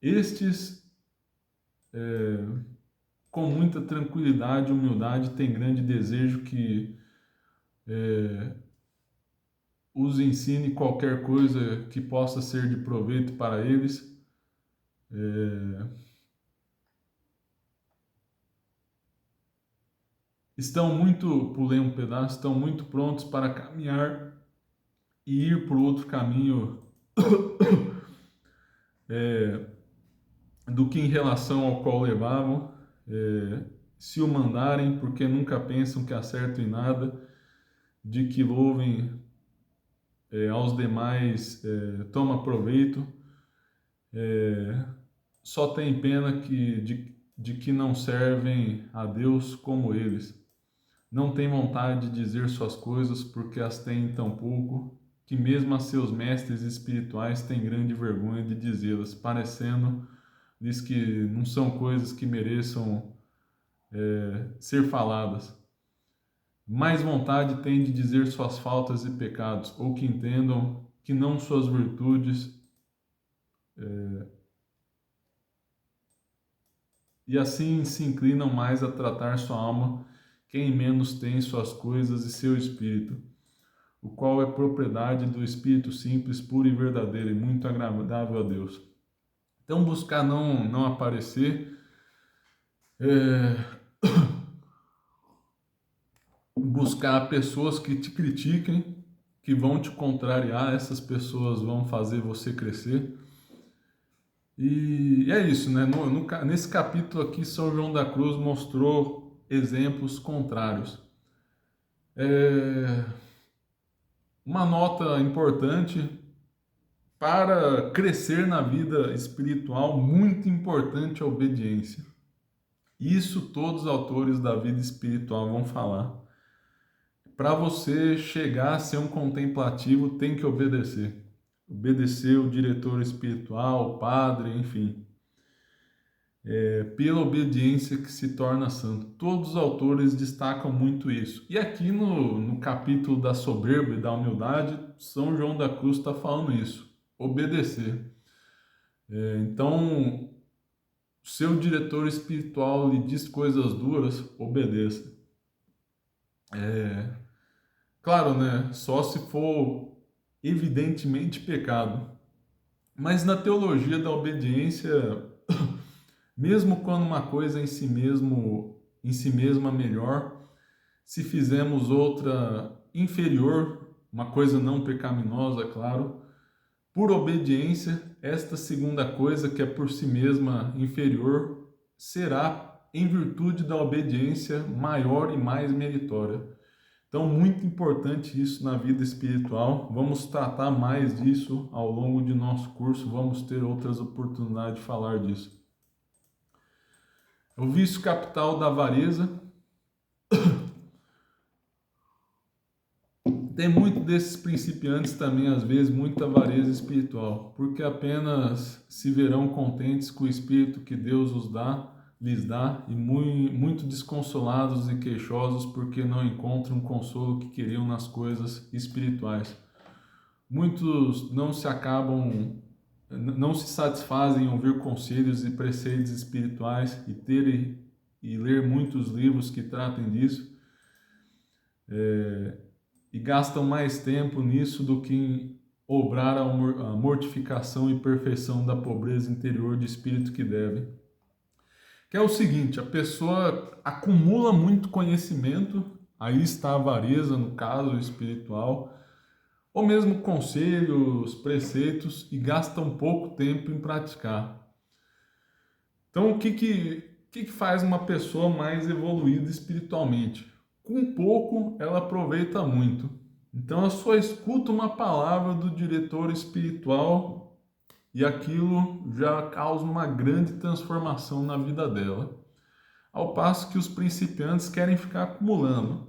Estes, com muita tranquilidade e humildade, têm grande desejo que os ensine qualquer coisa que possa ser de proveito para eles. Pulei um pedaço, estão muito prontos para caminhar e ir por outro caminho do que em relação ao qual levavam, se o mandarem, porque nunca pensam que acertam em nada, de que louvem aos demais toma proveito, só tem pena de que não servem a Deus como eles. Não tem vontade de dizer suas coisas porque as têm tão pouco, que mesmo a seus mestres espirituais têm grande vergonha de dizê-las, parecendo-lhes que não são coisas que mereçam ser faladas. Mais vontade têm de dizer suas faltas e pecados, ou que entendam que não suas virtudes, e assim se inclinam mais a tratar sua alma, quem menos tem suas coisas e seu espírito, o qual é propriedade do espírito simples, puro e verdadeiro, e muito agradável a Deus. Então buscar não aparecer, buscar pessoas que te critiquem, que vão te contrariar, essas pessoas vão fazer você crescer. E é isso, né? Nesse capítulo aqui, São João da Cruz mostrou exemplos contrários. Uma nota importante para crescer na vida espiritual, muito importante a obediência. Isso todos os autores da vida espiritual vão falar. Para você chegar a ser um contemplativo, tem que obedecer. Obedecer o diretor espiritual, o padre, enfim. Pela obediência que se torna santo. Todos os autores destacam muito isso. E aqui no capítulo da soberba e da humildade, São João da Cruz está falando isso. Obedecer. Então, seu diretor espiritual lhe diz coisas duras, obedeça. Claro, né? Só se for evidentemente pecado. Mas na teologia da obediência, mesmo quando uma coisa em si mesma melhor, se fizemos outra inferior, uma coisa não pecaminosa, claro, por obediência, esta segunda coisa que é por si mesma inferior, será, em virtude da obediência, maior e mais meritória. Então, muito importante isso na vida espiritual. Vamos tratar mais disso ao longo de nosso curso, vamos ter outras oportunidades de falar disso. O vício capital da avareza. Tem muito desses principiantes também, às vezes, muita avareza espiritual, porque apenas se verão contentes com o espírito que Deus lhes dá, e muito desconsolados e queixosos porque não encontram o consolo que queriam nas coisas espirituais. Muitos não se satisfazem em ouvir conselhos e preceitos espirituais e ler muitos livros que tratem disso. E gastam mais tempo nisso do que em obrar a mortificação e perfeição da pobreza interior de espírito que deve. Que é o seguinte, a pessoa acumula muito conhecimento, aí está a avareza, no caso espiritual, ou mesmo conselhos, preceitos, e gasta um pouco tempo em praticar. Então, o que faz uma pessoa mais evoluída espiritualmente? Com pouco, ela aproveita muito. Então, ela só escuta uma palavra do diretor espiritual e aquilo já causa uma grande transformação na vida dela. Ao passo que os principiantes querem ficar acumulando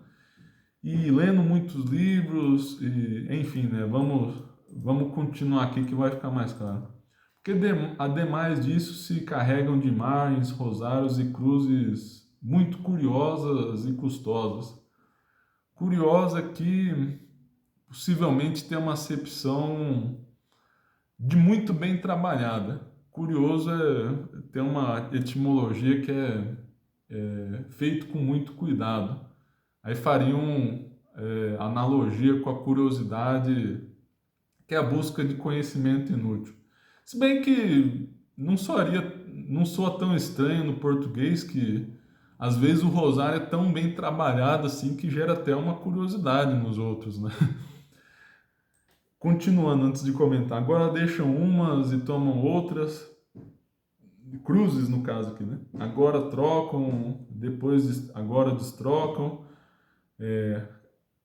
e lendo muitos livros, enfim, né? Vamos continuar aqui que vai ficar mais claro. Porque ademais disso se carregam de imagens, rosários e cruzes muito curiosas e custosas. Curiosa que possivelmente tem uma acepção de muito bem trabalhada. Curioso ter uma etimologia que é feito com muito cuidado. Aí fariam analogia com a curiosidade, que é a busca de conhecimento inútil. Se bem que não soa tão estranho no português que às vezes o rosário é tão bem trabalhado assim que gera até uma curiosidade nos outros, né? Continuando antes de comentar, agora deixam umas e tomam outras, cruzes no caso aqui, né? Agora trocam, agora destrocam,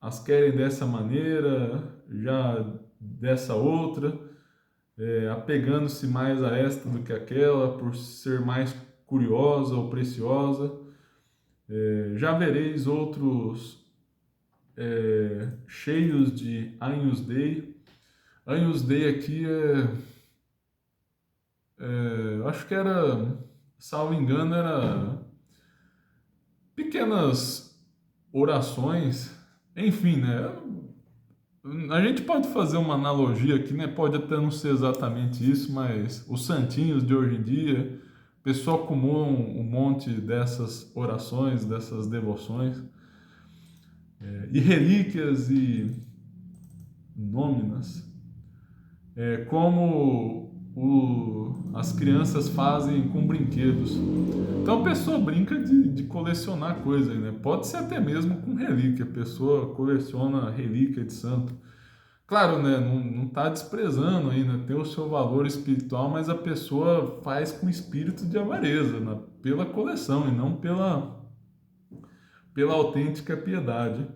as querem dessa maneira, já dessa outra, apegando-se mais a esta do que aquela, por ser mais curiosa ou preciosa. Já vereis outros cheios de Agnus Dei. Agnus Dei aqui acho que era, salvo engano, era pequenas orações, enfim, né? A gente pode fazer uma analogia aqui, né? Pode até não ser exatamente isso, mas os santinhos de hoje em dia, o pessoal acumula um monte dessas orações, dessas devoções, e relíquias e nóminas, como as crianças fazem com brinquedos. Então a pessoa brinca de colecionar coisas, né? Pode ser até mesmo com relíquia, a pessoa coleciona relíquia de santo. Claro, né? Não está desprezando ainda, tem o seu valor espiritual, mas a pessoa faz com espírito de avareza, né? Pela coleção e não pela autêntica piedade.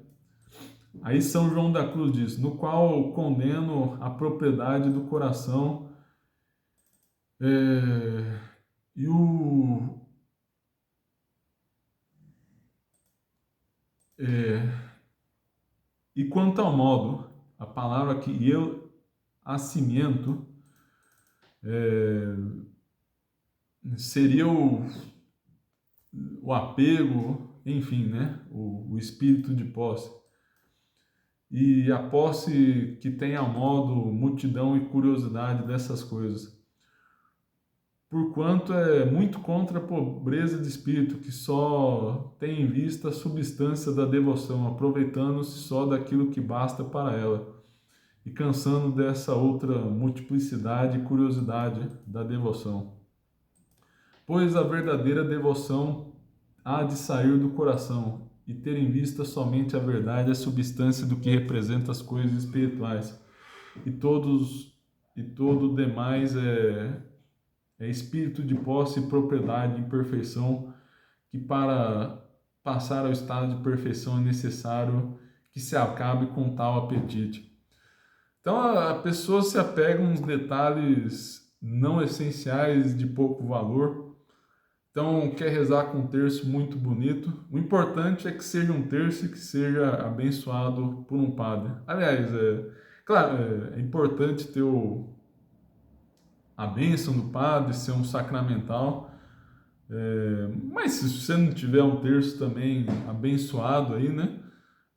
Aí São João da Cruz diz, no qual condeno a propriedade do coração e o e quanto ao modo, a palavra que eu acimento seria o apego, enfim, né? O espírito de posse. E a posse que tem a modo multidão e curiosidade dessas coisas. Porquanto é muito contra a pobreza de espírito, que só tem em vista a substância da devoção, aproveitando-se só daquilo que basta para ela, e cansando dessa outra multiplicidade e curiosidade da devoção. Pois a verdadeira devoção há de sair do coração, e ter em vista somente a verdade, a substância do que representa as coisas espirituais. E todo o demais é espírito de posse e propriedade, imperfeição, que para passar ao estado de perfeição é necessário que se acabe com tal apetite. Então a pessoa se apega a uns detalhes não essenciais de pouco valor. Então quer rezar com um terço muito bonito. O importante é que seja um terço que seja abençoado por um padre. Aliás, claro, é importante ter a bênção do padre, ser um sacramental. Mas se você não tiver um terço também abençoado aí, né?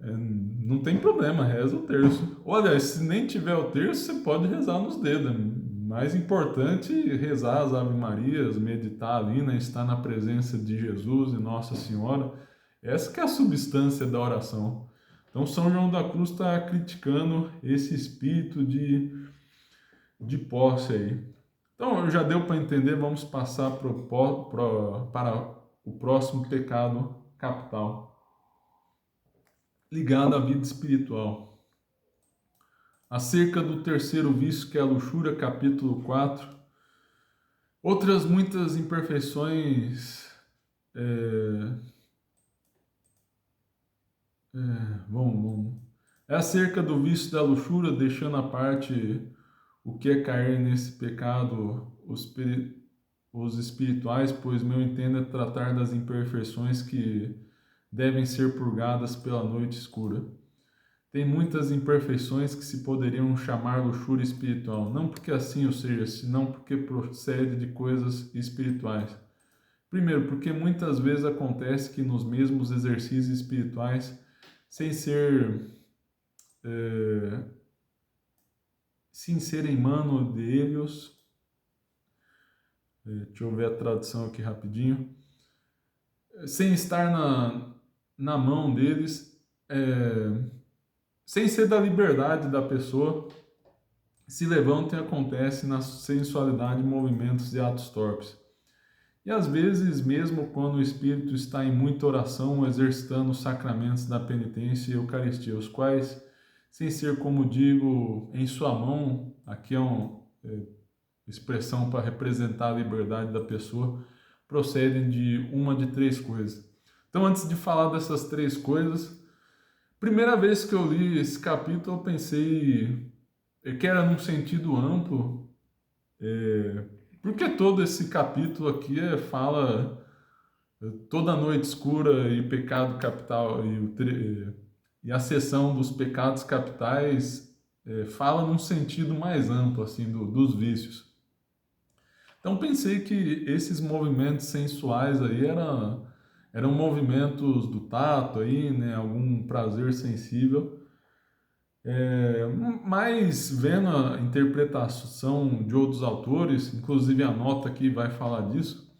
Não tem problema, reza o terço. Ou, aliás, se nem tiver o terço, você pode rezar nos dedos. Mais importante rezar as Ave Marias, meditar ali, né? Estar na presença de Jesus e Nossa Senhora. Essa que é a substância da oração. Então, São João da Cruz está criticando esse espírito de posse aí. Então, já deu para entender, vamos passar para o próximo pecado capital, ligado à vida espiritual. Acerca do terceiro vício, que é a luxúria, capítulo 4. Outras muitas imperfeições. Vamos. É acerca do vício da luxúria, deixando à parte o que é cair nesse pecado, os espirituais, pois meu intento é tratar das imperfeições que devem ser purgadas pela noite escura. Tem muitas imperfeições que se poderiam chamar luxúria espiritual, não porque assim ou seja, senão porque procede de coisas espirituais. Primeiro, porque muitas vezes acontece que nos mesmos exercícios espirituais, sem serem mano deles, deixa eu ver a tradução aqui rapidinho, sem estar na mão deles, sem ser da liberdade da pessoa, se levantam e acontecem na sensualidade, movimentos e atos torpes. E às vezes, mesmo quando o espírito está em muita oração, exercitando os sacramentos da penitência e Eucaristia, os quais, sem ser, como digo, em sua mão, aqui é uma expressão para representar a liberdade da pessoa, procedem de uma de três coisas. Então, antes de falar dessas três coisas, primeira vez que eu li esse capítulo, eu pensei que era num sentido amplo, porque todo esse capítulo aqui fala toda a noite escura e pecado capital e a seção dos pecados capitais fala num sentido mais amplo assim dos vícios. Então pensei que esses movimentos sensuais aí eram movimentos do tato aí, né, algum prazer sensível. Mas vendo a interpretação de outros autores, inclusive a nota aqui vai falar disso,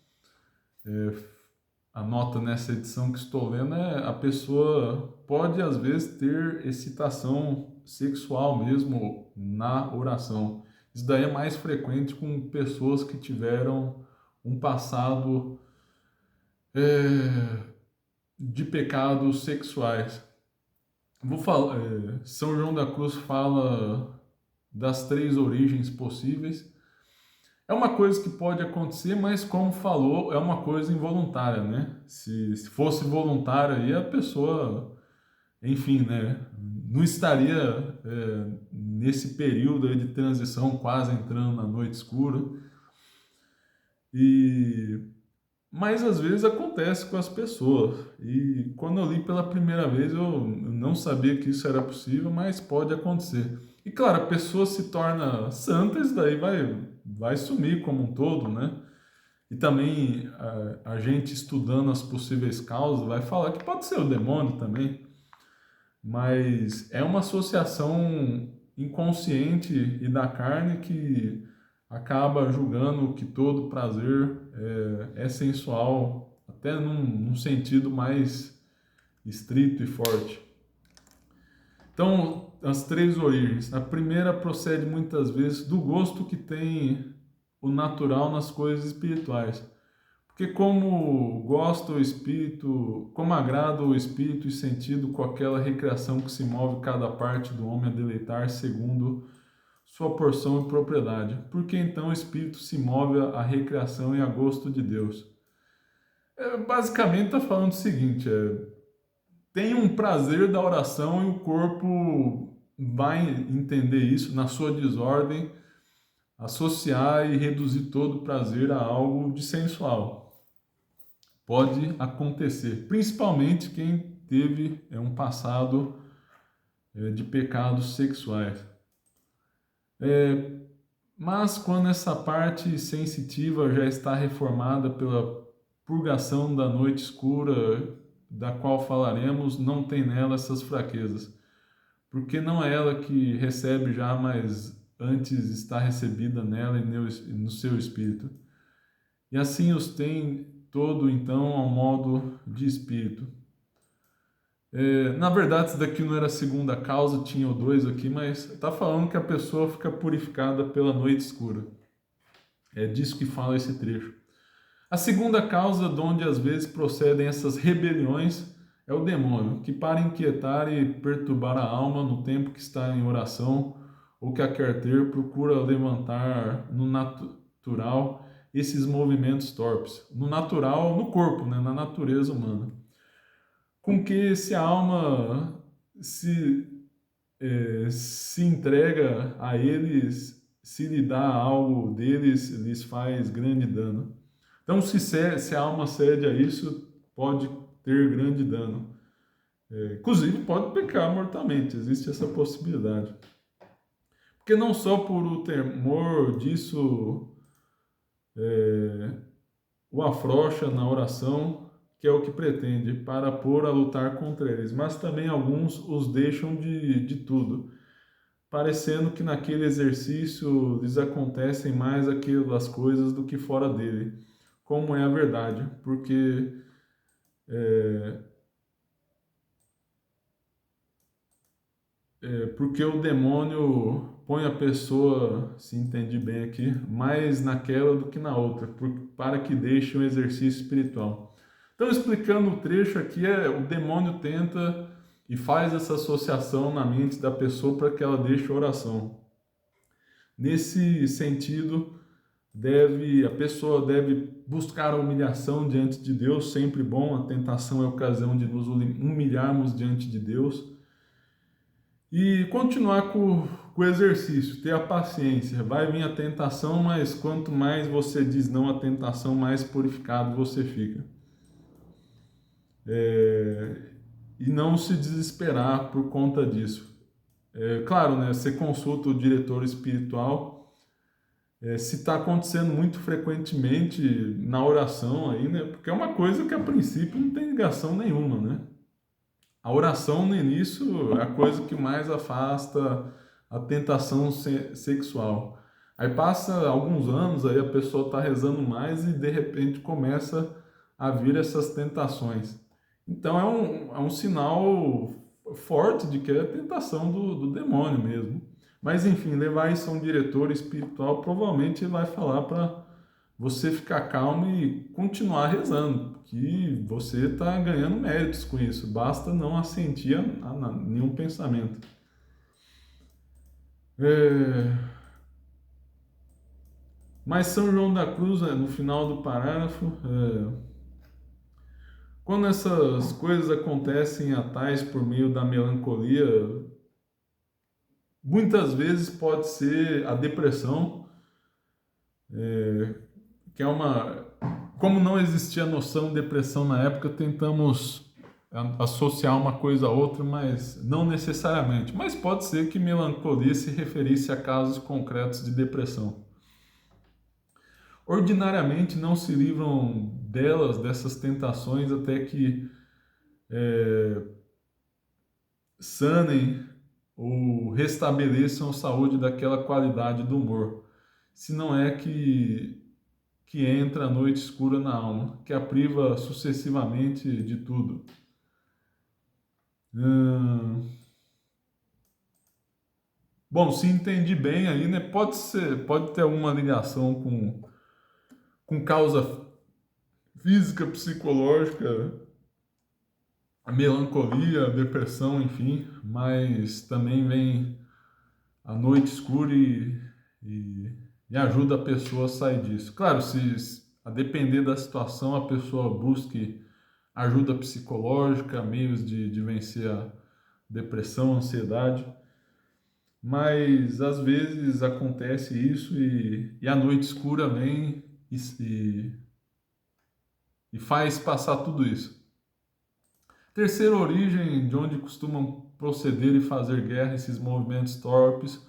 a nota nessa edição que estou lendo a pessoa pode às vezes ter excitação sexual mesmo na oração. Isso daí é mais frequente com pessoas que tiveram um passado de pecados sexuais. Vou falar, São João da Cruz fala das três origens possíveis. É uma coisa que pode acontecer, mas como falou, é uma coisa involuntária, né? Se fosse voluntária aí, a pessoa, enfim, né? Não estaria nesse período aí de transição, quase entrando na noite escura. Mas às vezes acontece com as pessoas. E quando eu li pela primeira vez, eu não sabia que isso era possível, mas pode acontecer. E claro, a pessoa se torna santa, isso daí vai sumir como um todo, né? E também a gente estudando as possíveis causas vai falar que pode ser o demônio também. Mas é uma associação inconsciente e da carne que acaba julgando que todo prazer é sensual, até num sentido mais estrito e forte. Então, as três origens. A primeira procede muitas vezes do gosto que tem o natural nas coisas espirituais. Porque como gosta o espírito, como agrada o espírito e sentido com aquela recreação que se move cada parte do homem a deleitar segundo sua porção e propriedade. Porque então o espírito se move à recreação e a gosto de Deus. Basicamente está falando o seguinte, tem um prazer da oração e o corpo vai entender isso na sua desordem, associar e reduzir todo o prazer a algo de sensual. Pode acontecer, principalmente quem teve um passado de pecados sexuais. Mas quando essa parte sensitiva já está reformada pela purgação da noite escura, da qual falaremos, não tem nela essas fraquezas, porque não é ela que recebe já, mas antes está recebida nela e no seu espírito. E assim os tem todo, então, ao modo de espírito. Na verdade, isso daqui não era a segunda causa, tinha o dois aqui, mas está falando que a pessoa fica purificada pela noite escura. É disso que fala esse trecho. A segunda causa de onde às vezes procedem essas rebeliões é o demônio, que para inquietar e perturbar a alma no tempo que está em oração ou que a quer ter, procura levantar no natural esses movimentos torpes. No natural, no corpo, né? Na natureza humana. Com que se a alma se entrega a eles, se lhe dá algo deles, lhes faz grande dano. Então, se a alma cede a isso, pode ter grande dano. Inclusive, pode pecar mortalmente, existe essa possibilidade. Porque não só por o temor disso o afrouxa na oração, que é o que pretende, para pôr a lutar contra eles, mas também alguns os deixam de tudo, parecendo que naquele exercício lhes acontecem mais aquelas coisas do que fora dele, como é a verdade, porque o demônio põe a pessoa, se entendi bem aqui, mais naquela do que na outra, para que deixe um exercício espiritual. Então, explicando o trecho aqui, o demônio tenta e faz essa associação na mente da pessoa para que ela deixe a oração. Nesse sentido, a pessoa deve buscar a humilhação diante de Deus, sempre bom, a tentação é a ocasião de nos humilharmos diante de Deus, e continuar com o exercício, ter a paciência. Vai vir a tentação, mas quanto mais você diz não à tentação, mais purificado você fica. E não se desesperar por conta disso. Claro, né, você consulta o diretor espiritual, se está acontecendo muito frequentemente na oração aí, né, porque é uma coisa que a princípio não tem ligação nenhuma, né? A oração no início é a coisa que mais afasta a tentação sexual. Aí passa alguns anos, aí a pessoa está rezando mais e de repente começa a vir essas tentações. Então é um sinal forte de que é a tentação do demônio mesmo. Mas enfim, levar isso a um diretor espiritual provavelmente vai falar para você ficar calmo e continuar rezando, que você está ganhando méritos com isso, basta não assentir a nenhum pensamento. Mas São João da Cruz, no final do parágrafo, quando essas coisas acontecem a tais por meio da melancolia, muitas vezes pode ser a depressão, que é uma... Como não existia noção de depressão na época, tentamos associar uma coisa a outra, mas não necessariamente. Mas pode ser que melancolia se referisse a casos concretos de depressão. Ordinariamente não se livram dessas tentações, até que sanem ou restabeleçam a saúde daquela qualidade do humor. Se não é que entra a noite escura na alma, que a priva sucessivamente de tudo. Bom, se entendi bem aí, né? Pode ter alguma ligação com causa física, psicológica, a melancolia, a depressão, enfim, mas também vem a noite escura e ajuda a pessoa a sair disso. Claro, se a depender da situação, a pessoa busque ajuda psicológica, meios de vencer a depressão, ansiedade. Mas às vezes acontece isso e a noite escura vem e faz passar tudo isso. Terceira origem de onde costumam proceder e fazer guerra esses movimentos torpes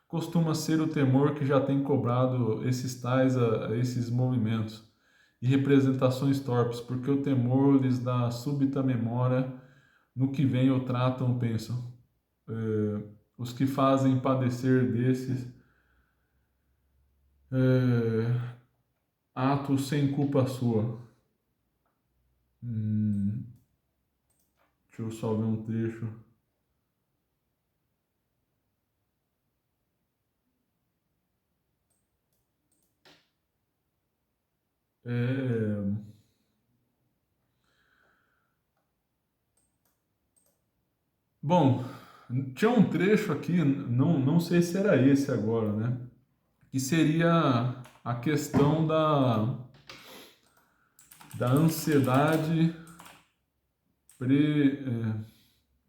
costuma ser o temor que já tem cobrado esses tais a esses movimentos e representações torpes, porque o temor lhes dá súbita memória no que vem ou tratam ou pensam. Os que fazem padecer desses atos sem culpa sua. Deixa eu só ver um trecho. Bom, tinha um trecho aqui, não sei se era esse agora, né? Que seria a questão da ansiedade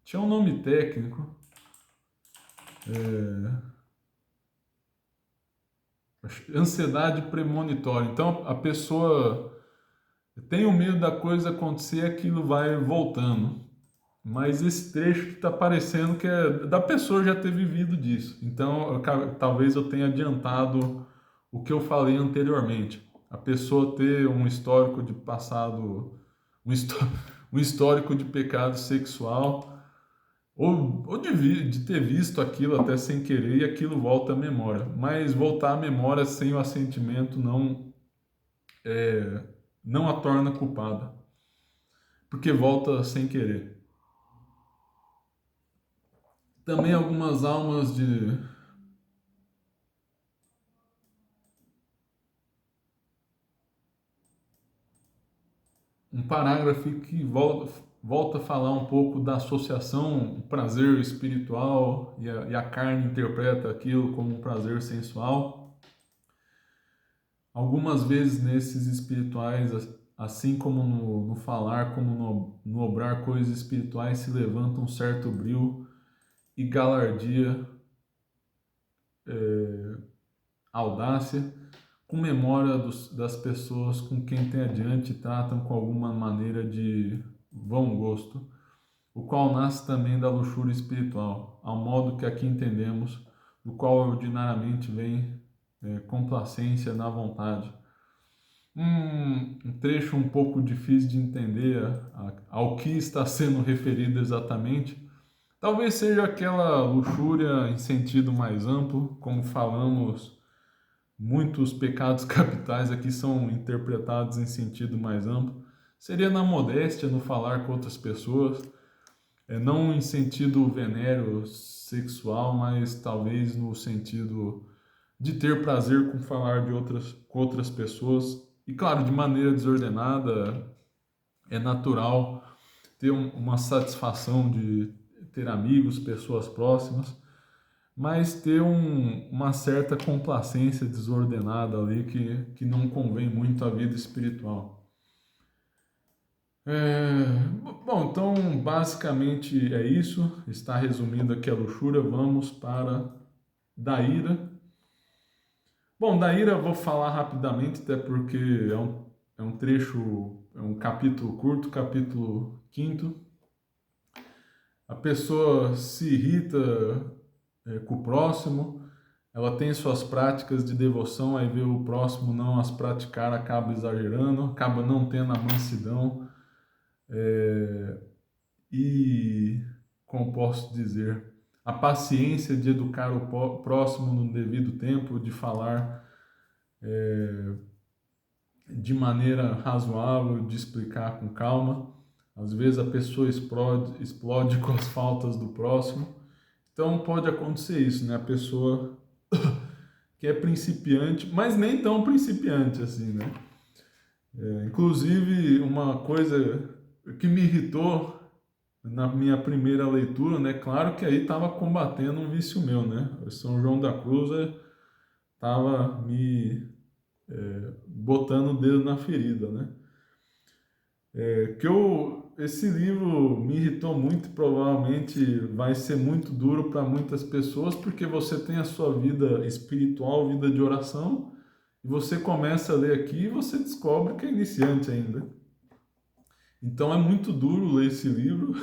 tinha um nome técnico, ansiedade premonitória. Então a pessoa tem o medo da coisa acontecer, aquilo vai voltando. Mas esse trecho que está parecendo que é da pessoa já ter vivido disso. Então talvez eu tenha adiantado o que eu falei anteriormente. A pessoa ter um histórico de passado, um histórico de pecado sexual, ou de ter visto aquilo até sem querer e aquilo volta à memória. Mas voltar à memória sem o assentimento não a torna culpada, porque volta sem querer. Também algumas almas de um parágrafo que volta a falar um pouco da associação, o prazer espiritual e a carne interpreta aquilo como um prazer sensual. Algumas vezes nesses espirituais, assim como no falar, como no obrar coisas espirituais, se levanta um certo brio e galardia, audácia, com memória das pessoas com quem tem adiante tratam com alguma maneira de bom gosto, o qual nasce também da luxúria espiritual, ao modo que aqui entendemos, do qual ordinariamente vem complacência na vontade. Um trecho um pouco difícil de entender ao que está sendo referido exatamente. Talvez seja aquela luxúria em sentido mais amplo, como falamos, muitos pecados capitais aqui são interpretados em sentido mais amplo. Seria na modéstia, no falar com outras pessoas, não em sentido venéreo sexual, mas talvez no sentido de ter prazer com falar com outras pessoas. E claro, de maneira desordenada, é natural ter uma satisfação de ter amigos, pessoas próximas, mas ter uma certa complacência desordenada ali que não convém muito à vida espiritual. Bom, então basicamente é isso. Está resumindo aqui a luxúria. Vamos para da ira. Bom, da ira eu vou falar rapidamente, até porque é um trecho, é um capítulo curto, capítulo 5. A pessoa se irrita com o próximo, ela tem suas práticas de devoção, aí vê o próximo não as praticar, acaba exagerando, acaba não tendo a mansidão e, como posso dizer, a paciência de educar o próximo no devido tempo, de falar de maneira razoável, de explicar com calma. Às vezes a pessoa explode com as faltas do próximo. Então pode acontecer isso, né? A pessoa que é principiante, mas nem tão principiante assim, né? Inclusive, uma coisa que me irritou na minha primeira leitura, né? Claro que aí estava combatendo um vício meu, né? O São João da Cruz estava me botando o dedo na ferida, né? Esse livro me irritou muito, e provavelmente vai ser muito duro para muitas pessoas, porque você tem a sua vida espiritual, vida de oração, e você começa a ler aqui e você descobre que é iniciante ainda. Então é muito duro ler esse livro,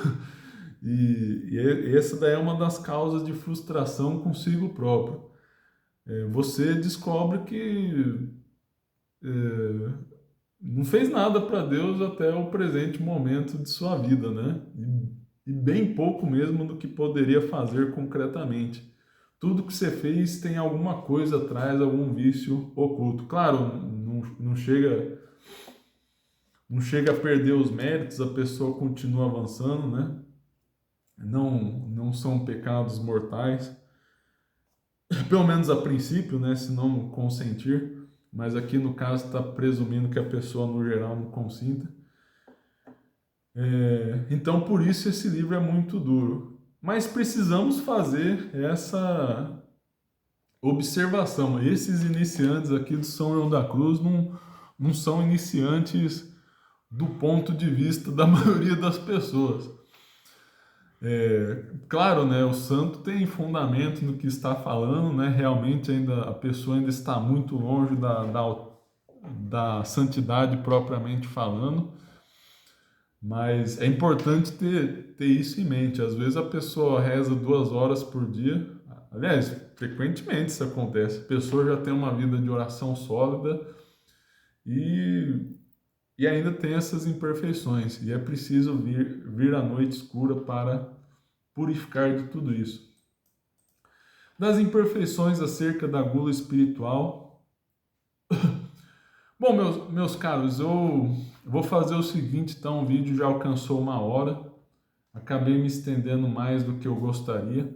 e essa daí é uma das causas de frustração consigo próprio. Você descobre que é, não fez nada para Deus até o presente momento de sua vida, né? E bem pouco mesmo do que poderia fazer concretamente. Tudo que você fez tem alguma coisa atrás, algum vício oculto. Claro, não chega a perder os méritos, a pessoa continua avançando, né? Não são pecados mortais, pelo menos a princípio, né? Se não consentir. Mas aqui no caso está presumindo que a pessoa no geral não consinta. Então, por isso esse livro é muito duro. Mas precisamos fazer essa observação. Esses iniciantes aqui do São João da Cruz não são iniciantes do ponto de vista da maioria das pessoas. Claro, né, o santo tem fundamento no que está falando, né, realmente a pessoa ainda está muito longe da santidade propriamente falando. Mas é importante ter isso em mente. Às vezes a pessoa reza 2 horas por dia. Aliás, frequentemente isso acontece. A pessoa já tem uma vida de oração sólida e, e ainda tem essas imperfeições. E é preciso vir à noite escura para purificar de tudo isso. Das imperfeições acerca da gula espiritual. Bom, meus caros, eu vou fazer o seguinte, então o vídeo já alcançou 1 hora. Acabei me estendendo mais do que eu gostaria.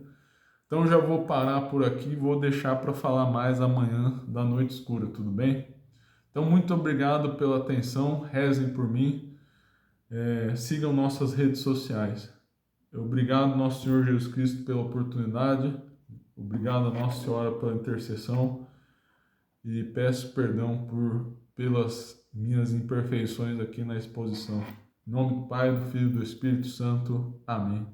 Então já vou parar por aqui e vou deixar para falar mais amanhã da noite escura, tudo bem? Então muito obrigado pela atenção, rezem por mim, sigam nossas redes sociais. Obrigado, nosso Senhor Jesus Cristo, pela oportunidade. Obrigado a Nossa Senhora pela intercessão. E peço perdão pelas minhas imperfeições aqui na exposição. Em nome do Pai, do Filho e do Espírito Santo. Amém.